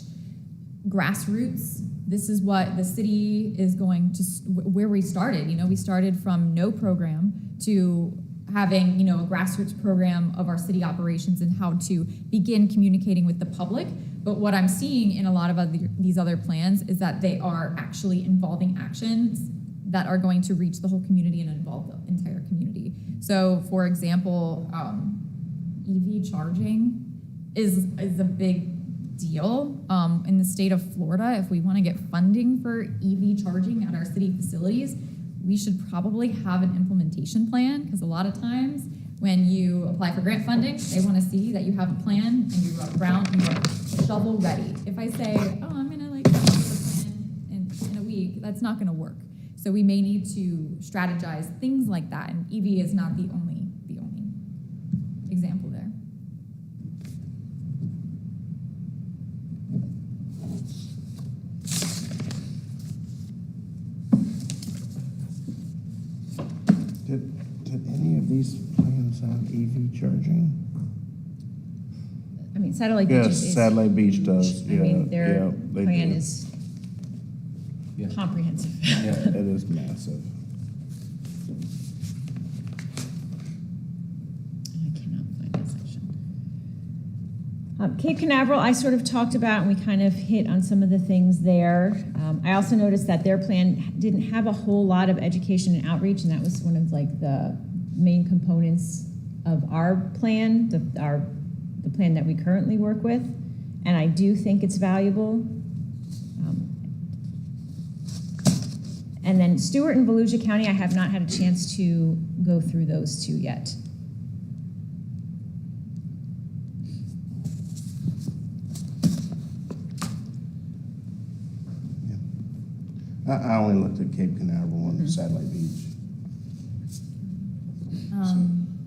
grassroots. This is what the city is going to, where we started. We started from no program to having, a grassroots program of our city operations and how to begin communicating with the public. But what I'm seeing in a lot of these other plans is that they are actually involving actions that are going to reach the whole community and involve the entire community. So, for example, EV charging is a big deal in the state of Florida. If we want to get funding for EV charging at our city facilities, we should probably have an implementation plan, because a lot of times when you apply for grant funding, they want to see that you have a plan and you are shovel ready. If I say, oh, I'm gonna come up with a plan in a week, that's not gonna work. So we may need to strategize things like that, and EV is not the only example there. Did any of these plans have EV charging? I mean, Satellite Beach Yes, is. Satellite Beach does, I mean, yeah, their they plan do. is Yeah. comprehensive. Yeah, it is massive. I cannot find that section. Cape Canaveral, I sort of talked about, and we kind of hit on some of the things there. I also noticed that their plan didn't have a whole lot of education and outreach, and that was one of the main components of our plan, the plan that we currently work with, and I do think it's valuable. And then Stewart and Volusia County, I have not had a chance to go through those two yet. I only looked at Cape Canaveral and Satellite Beach.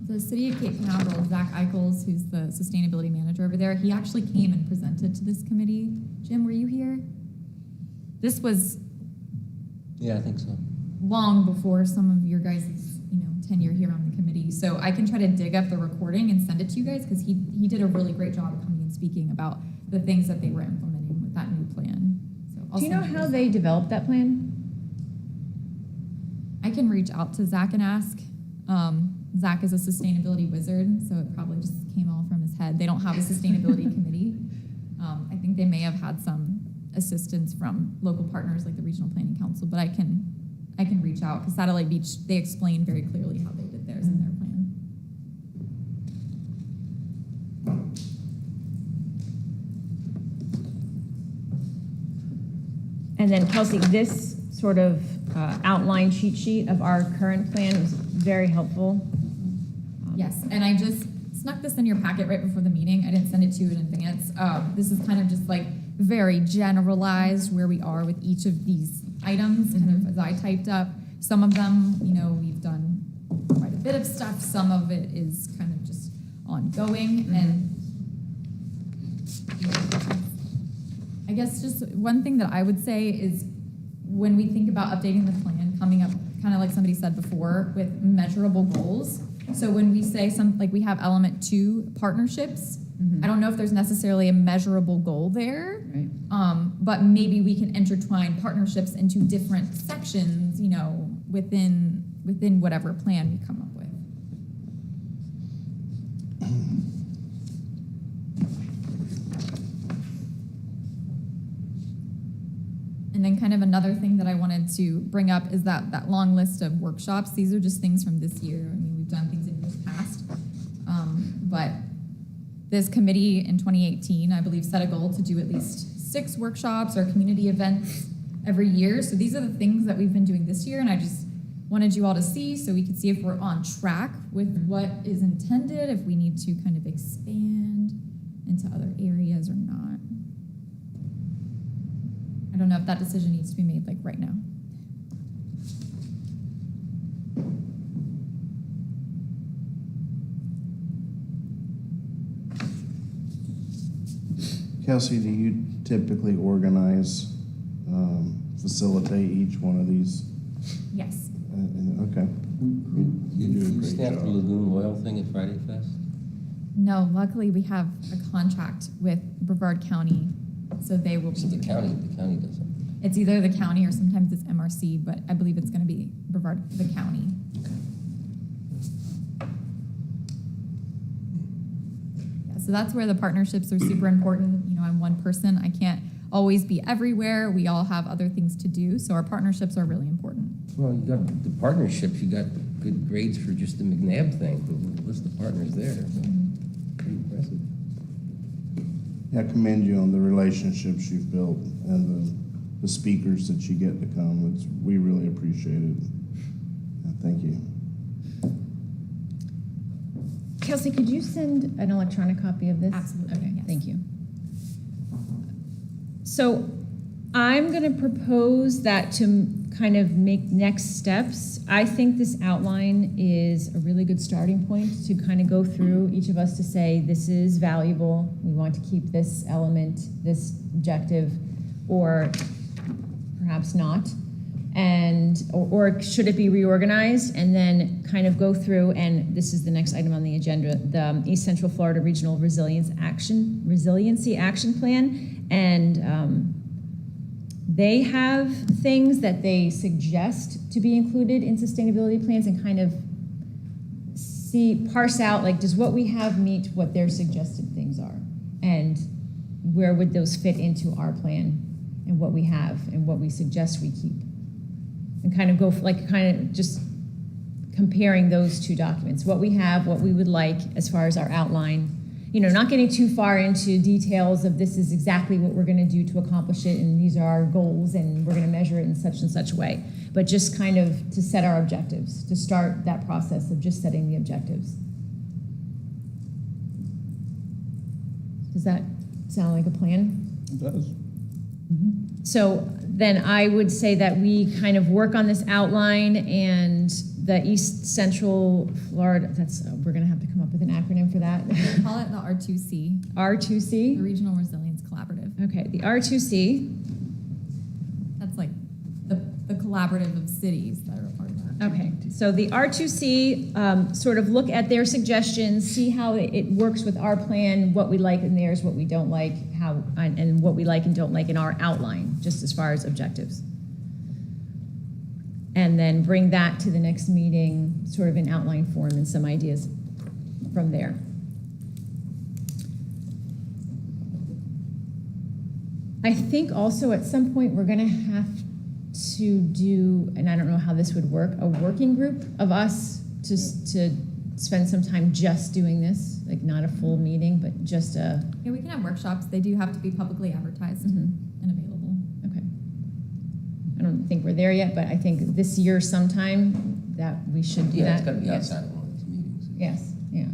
The city of Cape Canaveral, Zach Eichels, who's the sustainability manager over there, he actually came and presented to this committee. Jim, were you here? This was Yeah, I think so. long before some of your guys' tenure here on the committee. So I can try to dig up the recording and send it to you guys, because he did a really great job of coming and speaking about the things that they were implementing with that new plan. So I'll Do you know send how this. they developed that plan? I can reach out to Zach and ask. Zach is a sustainability wizard, so it probably just came all from his head. They don't have a sustainability committee. I think they may have had some assistance from local partners like the Regional Planning Council, but I can reach out, because Satellite Beach, they explained very clearly how they did theirs in their plan. And then Kelsey, this sort of outline cheat sheet of our current plan was very helpful. Yes, and I just snuck this in your packet right before the meeting. I didn't send it to you in advance. This is kind of just very generalized where we are with each of these items, kind of as I typed up. Some of them, we've done quite a bit of stuff. Some of it is kind of just ongoing. And I guess just one thing that I would say is, when we think about updating the plan, coming up, kind of like somebody said before, with measurable goals. So when we say we have element 2, partnerships, I don't know if there's necessarily a measurable goal there, Right. but maybe we can intertwine partnerships into different sections, within whatever plan we come up with. And then kind of another thing that I wanted to bring up is that long list of workshops. These are just things from this year. I mean, we've done things in years past. But this committee in 2018, I believe, set a goal to do at least 6 workshops or community events every year. So these are the things that we've been doing this year, and I just wanted you all to see so we could see if we're on track with what is intended, if we need to kind of expand into other areas or not. I don't know if that decision needs to be made right now. Kelsey, do you typically organize, facilitate each one of these Yes. Okay. You do a You great staff the job. Lagoon Loyal thing at Friday Fest? No, luckily we have a contract with Brevard County, so they will be. So the doing county it. does it. It's either the county or sometimes it's MRC, but I believe it's gonna be Brevard, the county. Yeah, so that's where the partnerships are super important. You know, I'm one person, I can't always be everywhere. We all have other things to do, so our partnerships are really important. Well, you got the partnerships, you got good grades for just the McNabb thing, the list of partners there. Pretty impressive. Yeah, I commend you on the relationships you've built and the speakers that you get to come. We really appreciate it. Thank you. Kelsey, could you send an electronic copy of this? Absolutely, Okay, yes. thank you. So I'm going to propose that to kind of make next steps. I think this outline is a really good starting point to kind of go through each of us to say, this is valuable. We want to keep this element, this objective, or perhaps not. And, or should it be reorganized? And then kind of go through, and this is the next item on the agenda, the East Central Florida Regional Resiliency Action Plan. And they have things that they suggest to be included in sustainability plans and kind of parse out, like, does what we have meet what their suggested things are? And where would those fit into our plan and what we have and what we suggest we keep? And kind of go, kind of just comparing those two documents, what we have, what we would like as far as our outline. You know, not getting too far into details of this is exactly what we're going to do to accomplish it, and these are our goals, and we're going to measure it in such and such way. But just kind of to set our objectives, to start that process of just setting the objectives. Does that sound like a plan? It does. So then I would say that we kind of work on this outline, and the East Central Florida, we're gonna have to come up with an acronym for that. We call it the R2C, the R2C? Regional Resilience Collaborative. Okay, the R2C. That's like the collaborative of cities that are a part of that. Okay, so the R2C, sort of look at their suggestions, see how it works with our plan, what we like in theirs, what we don't like, and what we like and don't like in our outline, just as far as objectives. And then bring that to the next meeting, sort of in outline form and some ideas from there. I think also at some point we're gonna have to do, and I don't know how this would work, a working group of us to spend some time just doing this, like not a full meeting, but just a. Yeah, we can have workshops. They do have to be publicly advertised and available. Okay. I don't think we're there yet, but I think this year sometime that we should do that. Yeah, it's gotta be Yes. outside of one of these meetings. Yes, yeah.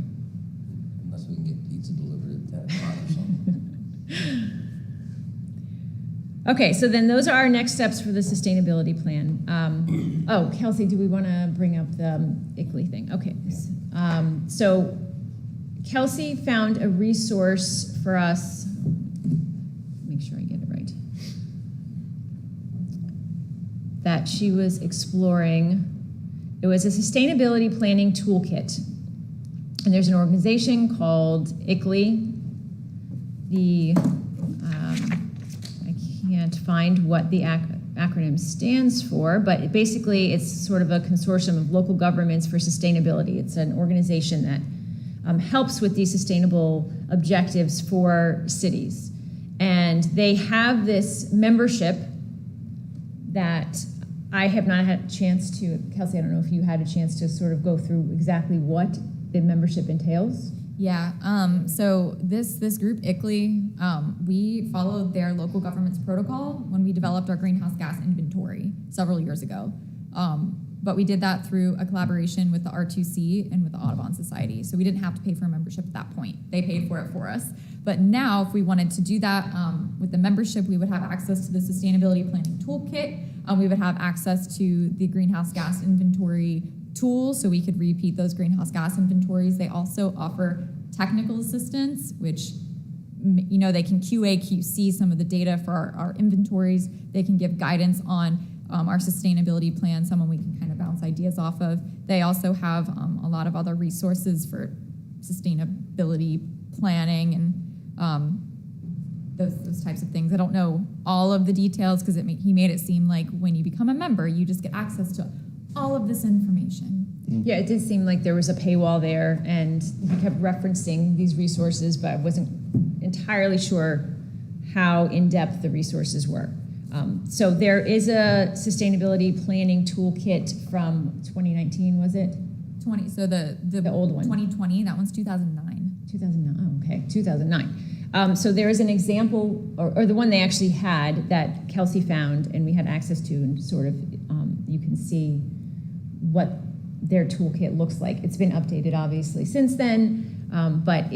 Unless we can get pizza delivered at 10 o'clock or something. Okay, so then those are our next steps for the sustainability plan. Oh, Kelsey, do we want to bring up the ICLEI thing? Okay. So Kelsey found a resource for us. Make sure I get it right. That she was exploring. It was a sustainability planning toolkit. And there's an organization called ICLEI. I can't find what the acronym stands for, but basically it's sort of a consortium of local governments for sustainability. It's an organization that helps with these sustainable objectives for cities. And they have this membership that I have not had a chance to, Kelsey, I don't know if you had a chance to sort of go through exactly what the membership entails. Yeah, so this group, ICLEI, we followed their local government's protocol when we developed our greenhouse gas inventory several years ago. But we did that through a collaboration with the R2C and with the Audubon Society. So we didn't have to pay for a membership at that point. They paid for it for us. But now, if we wanted to do that with the membership, we would have access to the Sustainability Planning Toolkit. We would have access to the greenhouse gas inventory tool, so we could repeat those greenhouse gas inventories. They also offer technical assistance, which, you know, they can QA, QC some of the data for our inventories. They can give guidance on our sustainability plan, someone we can kind of bounce ideas off of. They also have a lot of other resources for sustainability planning and those types of things. I don't know all of the details because he made it seem like when you become a member, you just get access to all of this information. Yeah, it did seem like there was a paywall there, and he kept referencing these resources, but I wasn't entirely sure how in-depth the resources were. So there is a sustainability planning toolkit from 2019, was it? So the old one. 2020, that one's 2009. 2009, oh, okay, 2009. So there is an example, or the one they actually had that Kelsey found and we had access to, and sort of you can see what their toolkit looks like. It's been updated obviously since then, but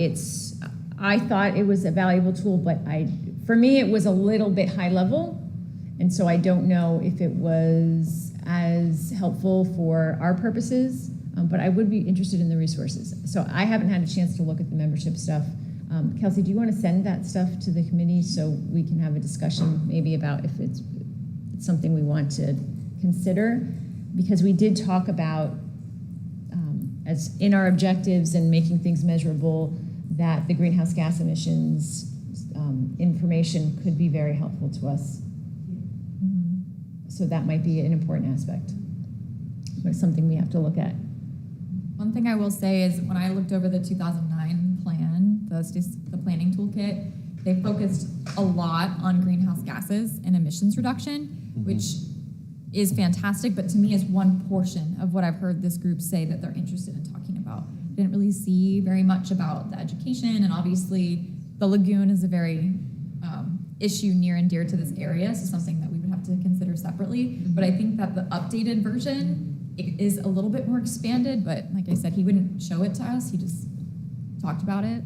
I thought it was a valuable tool, but for me it was a little bit high level, and so I don't know if it was as helpful for our purposes, but I would be interested in the resources. So I haven't had a chance to look at the membership stuff. Kelsey, do you want to send that stuff to the committee so we can have a discussion maybe about if it's something we want to consider? Because we did talk about, as in our objectives and making things measurable, that the greenhouse gas emissions information could be very helpful to us. So that might be an important aspect, but it's something we have to look at. One thing I will say is when I looked over the 2009 plan, the planning toolkit, they focused a lot on greenhouse gases and emissions reduction, which is fantastic, but to me is one portion of what I've heard this group say that they're interested in talking about. Didn't really see very much about the education, and obviously the lagoon is a very issue near and dear to this area, so something that we would have to consider separately. But I think that the updated version is a little bit more expanded, but like I said, he wouldn't show it to us, he just talked about it.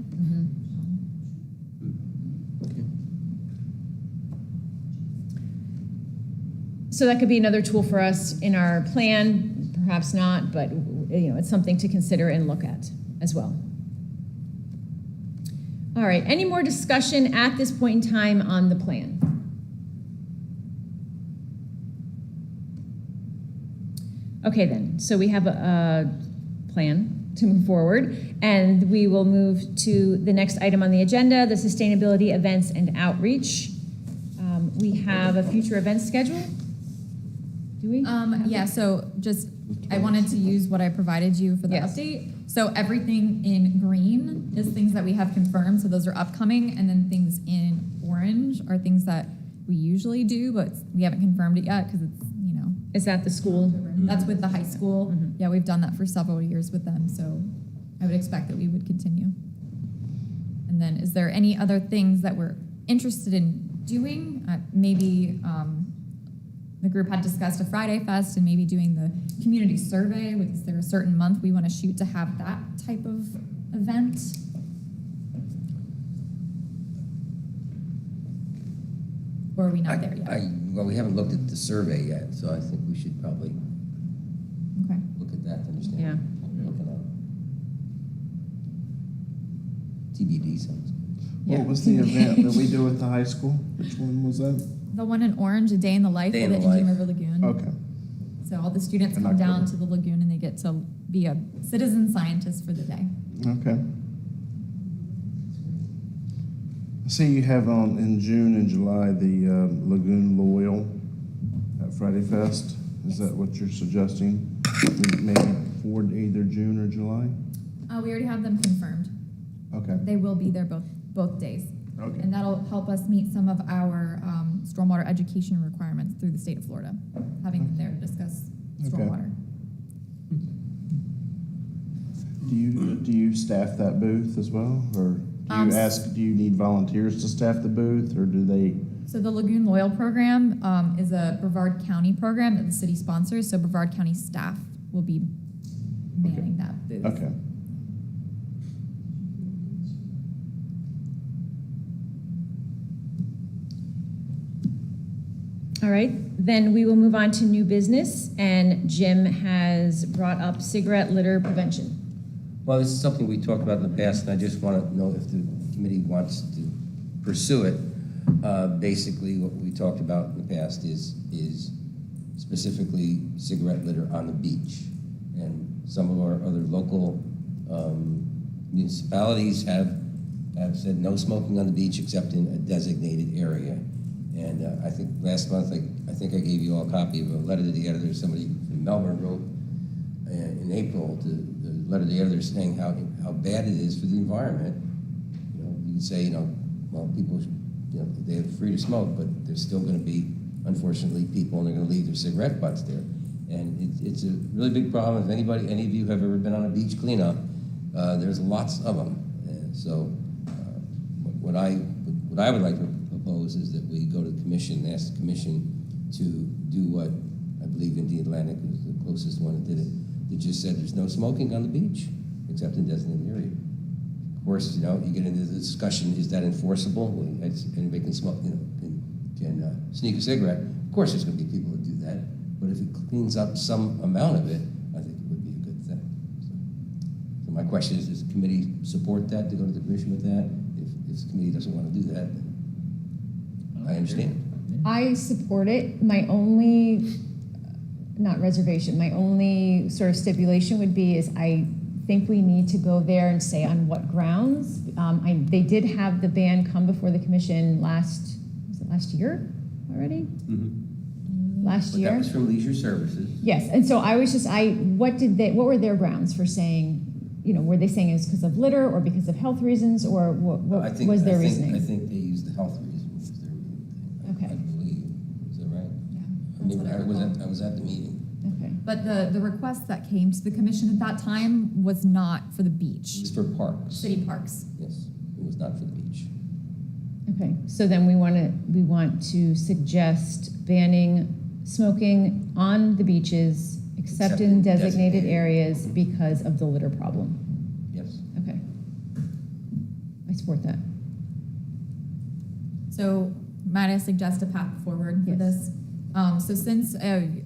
So that could be another tool for us in our plan, perhaps not, but it's something to consider and look at as well. All right, any more discussion at this point in time on the plan? Okay then, so we have a plan to move forward, and we will move to the next item on the agenda, the sustainability events and outreach. We have a future events schedule. Do we? Yeah, so I wanted to use what I provided you for the Yes. update. So everything in green is things that we have confirmed, so those are upcoming, and then things in orange are things that we usually do, but we haven't confirmed it yet because it's, Is that the school? That's with the high school. Yeah, we've done that for several years with them, so I would expect that we would continue. And then is there any other things that we're interested in doing? Maybe the group had discussed a Friday Fest and maybe doing the community survey. Is there a certain month we want to shoot to have that type of event? Or are we not there yet? Well, we haven't looked at the survey yet, so I think we should probably Okay. look at that to understand. Yeah. What we're looking at. TBD sounds good. What was the event that we do at the high school? Which one was that? The one in orange, A Day in the Life Day of in the the Indian Life. River Lagoon. Okay. So all the students In come down October. to the lagoon and they get to be a citizen scientist for the day. Okay. I see you have on in June and July the Lagoon Loyal at Friday Fest. Is that what you're suggesting? Maybe for either June or July? We already have them confirmed. Okay. They will be there both days. Okay. And that'll help us meet some of our stormwater education requirements through the state of Florida, having them there to discuss Okay. stormwater. Do you staff that booth as well, or do you need volunteers to staff the booth, or do they? So the Lagoon Loyal program is a Brevard County program that the city sponsors, so Brevard County staff will be manning that booth. Okay. All right, then we will move on to new business, and Jim has brought up cigarette litter prevention. Well, this is something we talked about in the past, and I just want to know if the committee wants to pursue it. Basically, what we talked about in the past is specifically cigarette litter on the beach. And some of our other local municipalities have said no smoking on the beach except in a designated area. And I think last month, I think I gave you all a copy of a letter to the editor somebody from Melbourne wrote in April, to the letter to the editor saying how bad it is for the environment. You know, you can say, well, people, they're free to smoke, but there's still going to be, unfortunately, people, and they're going to leave their cigarette butts there. And it's a really big problem. If any of you have ever been on a beach cleanup, there's lots of them. And so what I would like to propose is that we go to the commission and ask the commission to do what I believe Indian Atlantic was the closest one that did it. They just said there's no smoking on the beach except in designated area. Of course, you get into the discussion, is that enforceable? Anybody can smoke, can sneak a cigarette. Of course, there's going to be people that do that. But if it cleans up some amount of it, I think it would be a good thing. So my question is, does the committee support that, to go to the commission with that? If the committee doesn't want to do that, then I understand. I support it. My only, not reservation, my only sort of stipulation would be is I think we need to go there and say on what grounds. They did have the ban come before the commission last year already? Mm-hmm. Last But year? that was from Leisure Services. Yes, and so I was just, what were their grounds for saying, were they saying it's because of litter or because of health reasons, or what was their reasoning? I think they used the health reasons as their reasoning. Okay. I believe. Is that right? Yeah, that's what I recall. I was at the meeting. Okay. But the request that came to the commission at that time was not for the It beach, was for parks. city parks. Yes, it was not for the beach. Okay, so then we want to suggest banning smoking on the beaches except in designated areas because of the litter problem. Yes. Okay. I support that. So might I suggest a path forward for Yes. this? So since a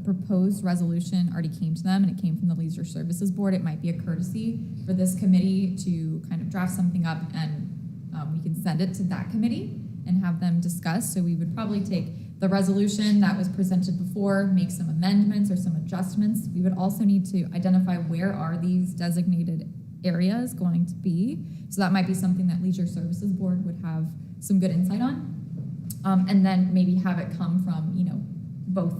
proposed resolution already came to them and it came from the Leisure Services Board, it might be a courtesy for this committee to kind of draft something up, and we can send it to that committee and have them discuss. So we would probably take the resolution that was presented before, make some amendments or some adjustments. We would also need to identify where are these designated areas going to be. So that might be something that Leisure Services Board would have some good insight on. And then maybe have it come from, both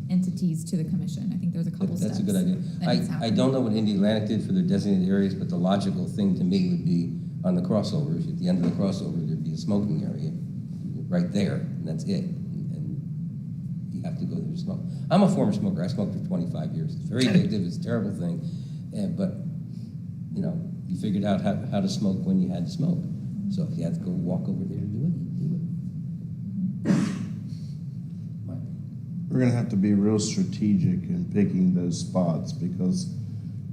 entities to the commission. I think there's a couple steps. That's a good idea. that needs to I happen. don't know what Indian Atlantic did for their designated areas, but the logical thing to me would be on the crossovers. At the end of the crossover, there'd be a smoking area right there, and that's it. And you have to go there to smoke. I'm a former smoker. I smoked for 25 years. It's very addictive. It's a terrible thing. But you figured out how to smoke when you had to smoke. So if you had to go walk over there to do it, you do it. We're gonna have to be real strategic in picking those spots, because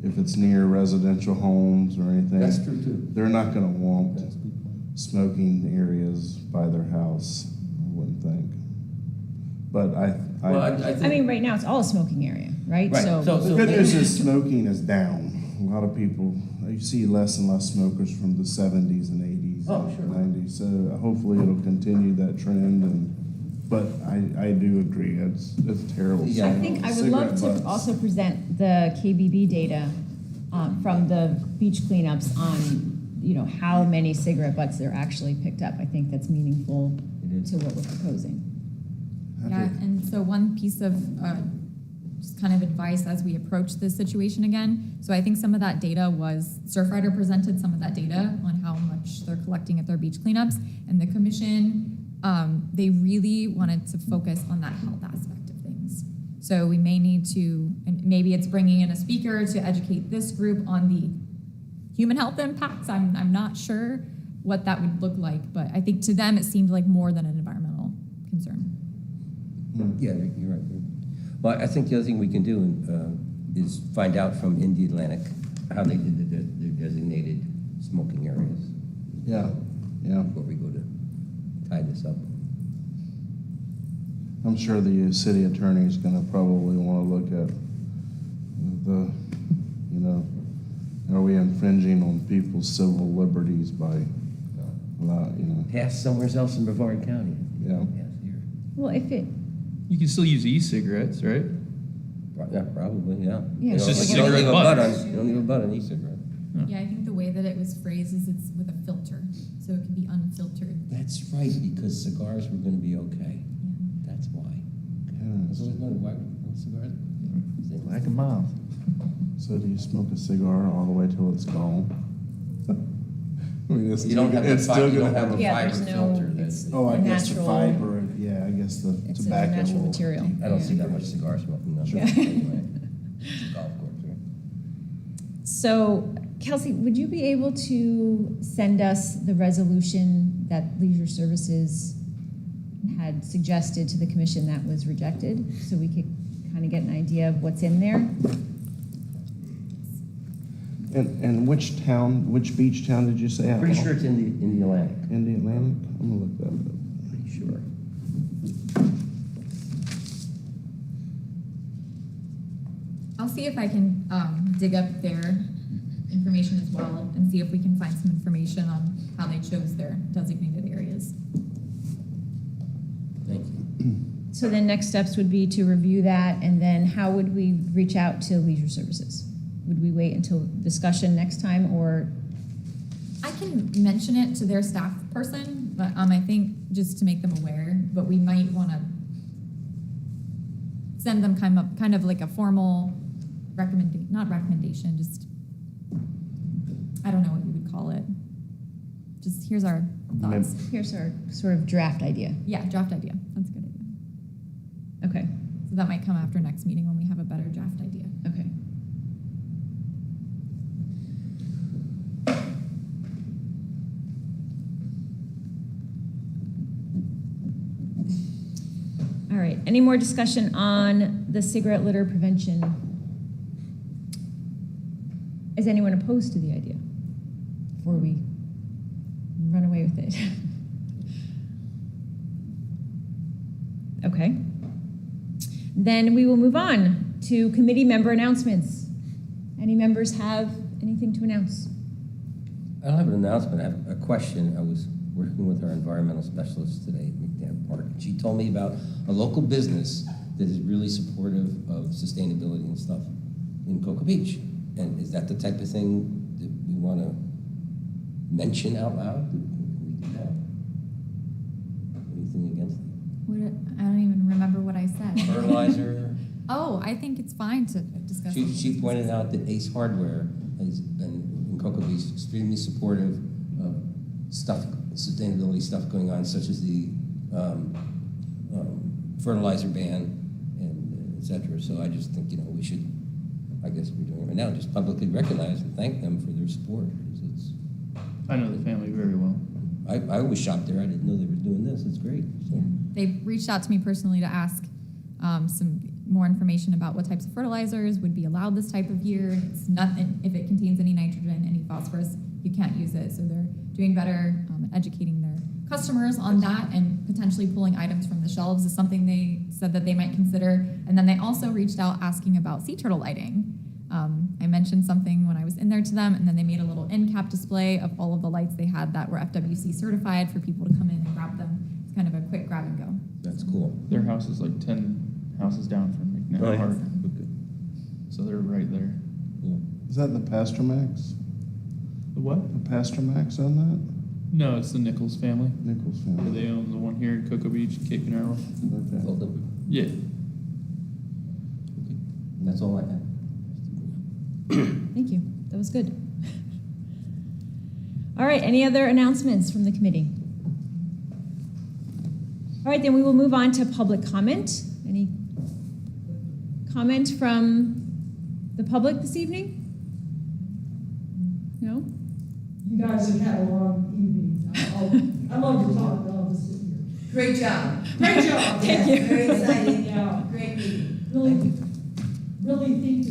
if it's near residential homes or anything. That's true too. They're not gonna want That's a good point. smoking areas by their house, I wouldn't think. But I I mean, right now it's all a smoking area, right? Right. So the good maybe- news is smoking is down. A lot of people, you see less and less smokers from the 70s and 80s, Oh, sure. 90s. So hopefully it'll continue that trend. But I do agree, it's terrible. Yeah. I think I would love Cigarette to butts. also present the KBB data from the beach cleanups on, how many cigarette butts are actually picked up. I think that's meaningful It is. to what we're proposing. Yeah, and so one piece of just kind of advice as we approach this situation again. So I think some of that data was, Surfrider presented some of that data on how much they're collecting at their beach cleanups, and the commission, they really wanted to focus on that health aspect of things. So we may need to, and maybe it's bringing in a speaker to educate this group on the human health impacts. I'm not sure what that would look like, but I think to them it seemed like more than an environmental concern. Yeah, you're right. Well, I think the other thing we can do is find out from Indian Atlantic how they did their designated smoking areas. Yeah. Before we go to tie this up. I'm sure the city attorney is gonna probably wanna look at are we infringing on people's civil liberties by, Pass somewhere else in Brevard County. Yeah. Pass here. Well, if it You can still use e-cigarettes, right? Yeah, probably, yeah. Yeah, You it's don't- just you don't leave a cigarette butt butts. on, you don't leave a butt on e-cigarette. Yeah, I think the way that it was phrased is it's with a filter, so it can be unfiltered. That's right, because cigars were gonna be okay. That's why. That's always wondered why cigars. Black and mild. So do you smoke a cigar all the way till it's gone? I mean, it's You don't still- have the it's fi- still you don't gonna have a Yeah, fiber there's no, filter it's that. Oh, I a guess the natural, fiber, yeah, I guess the it's a tobacco. natural will- material. I don't see that much cigar smoking on Yeah. that anyway. It's a golf course, right? So, Kelsey, would you be able to send us the resolution that Leisure Services had suggested to the commission that was rejected, so we could kind of get an idea of what's in there? And which town, which beach town did you say? Pretty sure it's in the Atlantic. In the Atlantic? I'm gonna look that up. Pretty sure. I'll see if I can dig up their information as well and see if we can find some information on how they chose their designated areas. Thank you. So then next steps would be to review that, and then how would we reach out to Leisure Services? Would we wait until discussion next time, or? I can mention it to their staff person, but I think just to make them aware, but we might want to send them kind of like a formal not recommendation, just, I don't know what you would call it. Just, here's our thoughts. Here's our sort of draft idea. Yeah, draft idea. That's a good idea. Okay, So that might come after next meeting when we have a better draft idea. okay. All right, any more discussion on the cigarette litter prevention? Is anyone opposed to the idea? Before we run away with it. Okay. Then we will move on to committee member announcements. Any members have anything to announce? I don't have an announcement, I have a question. I was working with our environmental specialist today at McNabb Park. And she told me about a local business that is really supportive of sustainability and stuff in Cocoa Beach. And is that the type of thing that we want to mention out loud? Can we do that? Anything against it? I don't even remember what I said. Fertilizer? Oh, I think it's fine to discuss. She pointed out that Ace Hardware has been, in Cocoa Beach, extremely supportive of stuff, sustainability stuff going on, such as the fertilizer ban and et cetera. So I just think, we should, I guess we're doing it right now, just publicly recognize and thank them for their support. Because I know the family very well. I was shocked there. I didn't know they were doing this. It's great. So. They've reached out to me personally to ask some more information about what types of fertilizers would be allowed this type of year. It's nothing, if it contains any nitrogen, any phosphorus, you can't use it. So they're doing better at educating their customers on that, and potentially pulling items from the shelves is something they said that they might consider. And then they also reached out asking about sea turtle lighting. I mentioned something when I was in there to them, and then they made a little end cap display of all of the lights they had that were FWC certified for people to come in and grab them. It's kind of a quick grab and go. That's cool. Their house is like 10 houses down from McNabb Oh, yeah. Park. Okay. So they're right there. Cool. Is that the Pastermax? The what? The Pastermax on that? No, it's the Nichols family. Nichols family. They own the one here in Cocoa Beach, Cape Canaveral. Okay. Both of them. Yeah. Okay. That's all I have. Thank you. That was good. All right, any other announcements from the committee? All right, then we will move on to public comment. Any comment from the public this evening? No? You guys have had a long evening. I love to talk, but I'll just sit here. Great job. Great job. Thank you. Very exciting. Yeah. Great meeting. Really think the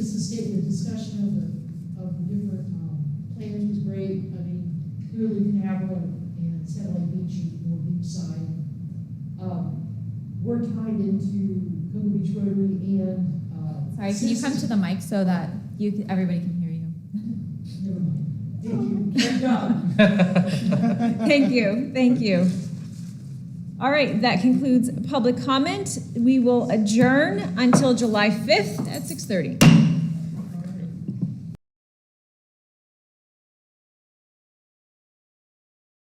discussion of the different plans was great. I mean, clearly Canaveral and Satellite Beach, more beachside. We're tied into Cocoa Beach Rotary and. Sorry, can you come to the mic so that everybody can hear you? Never mind. Thank you. Good job. Thank you, thank you. All right, that concludes public comment. We will adjourn until July 5th at 6:30.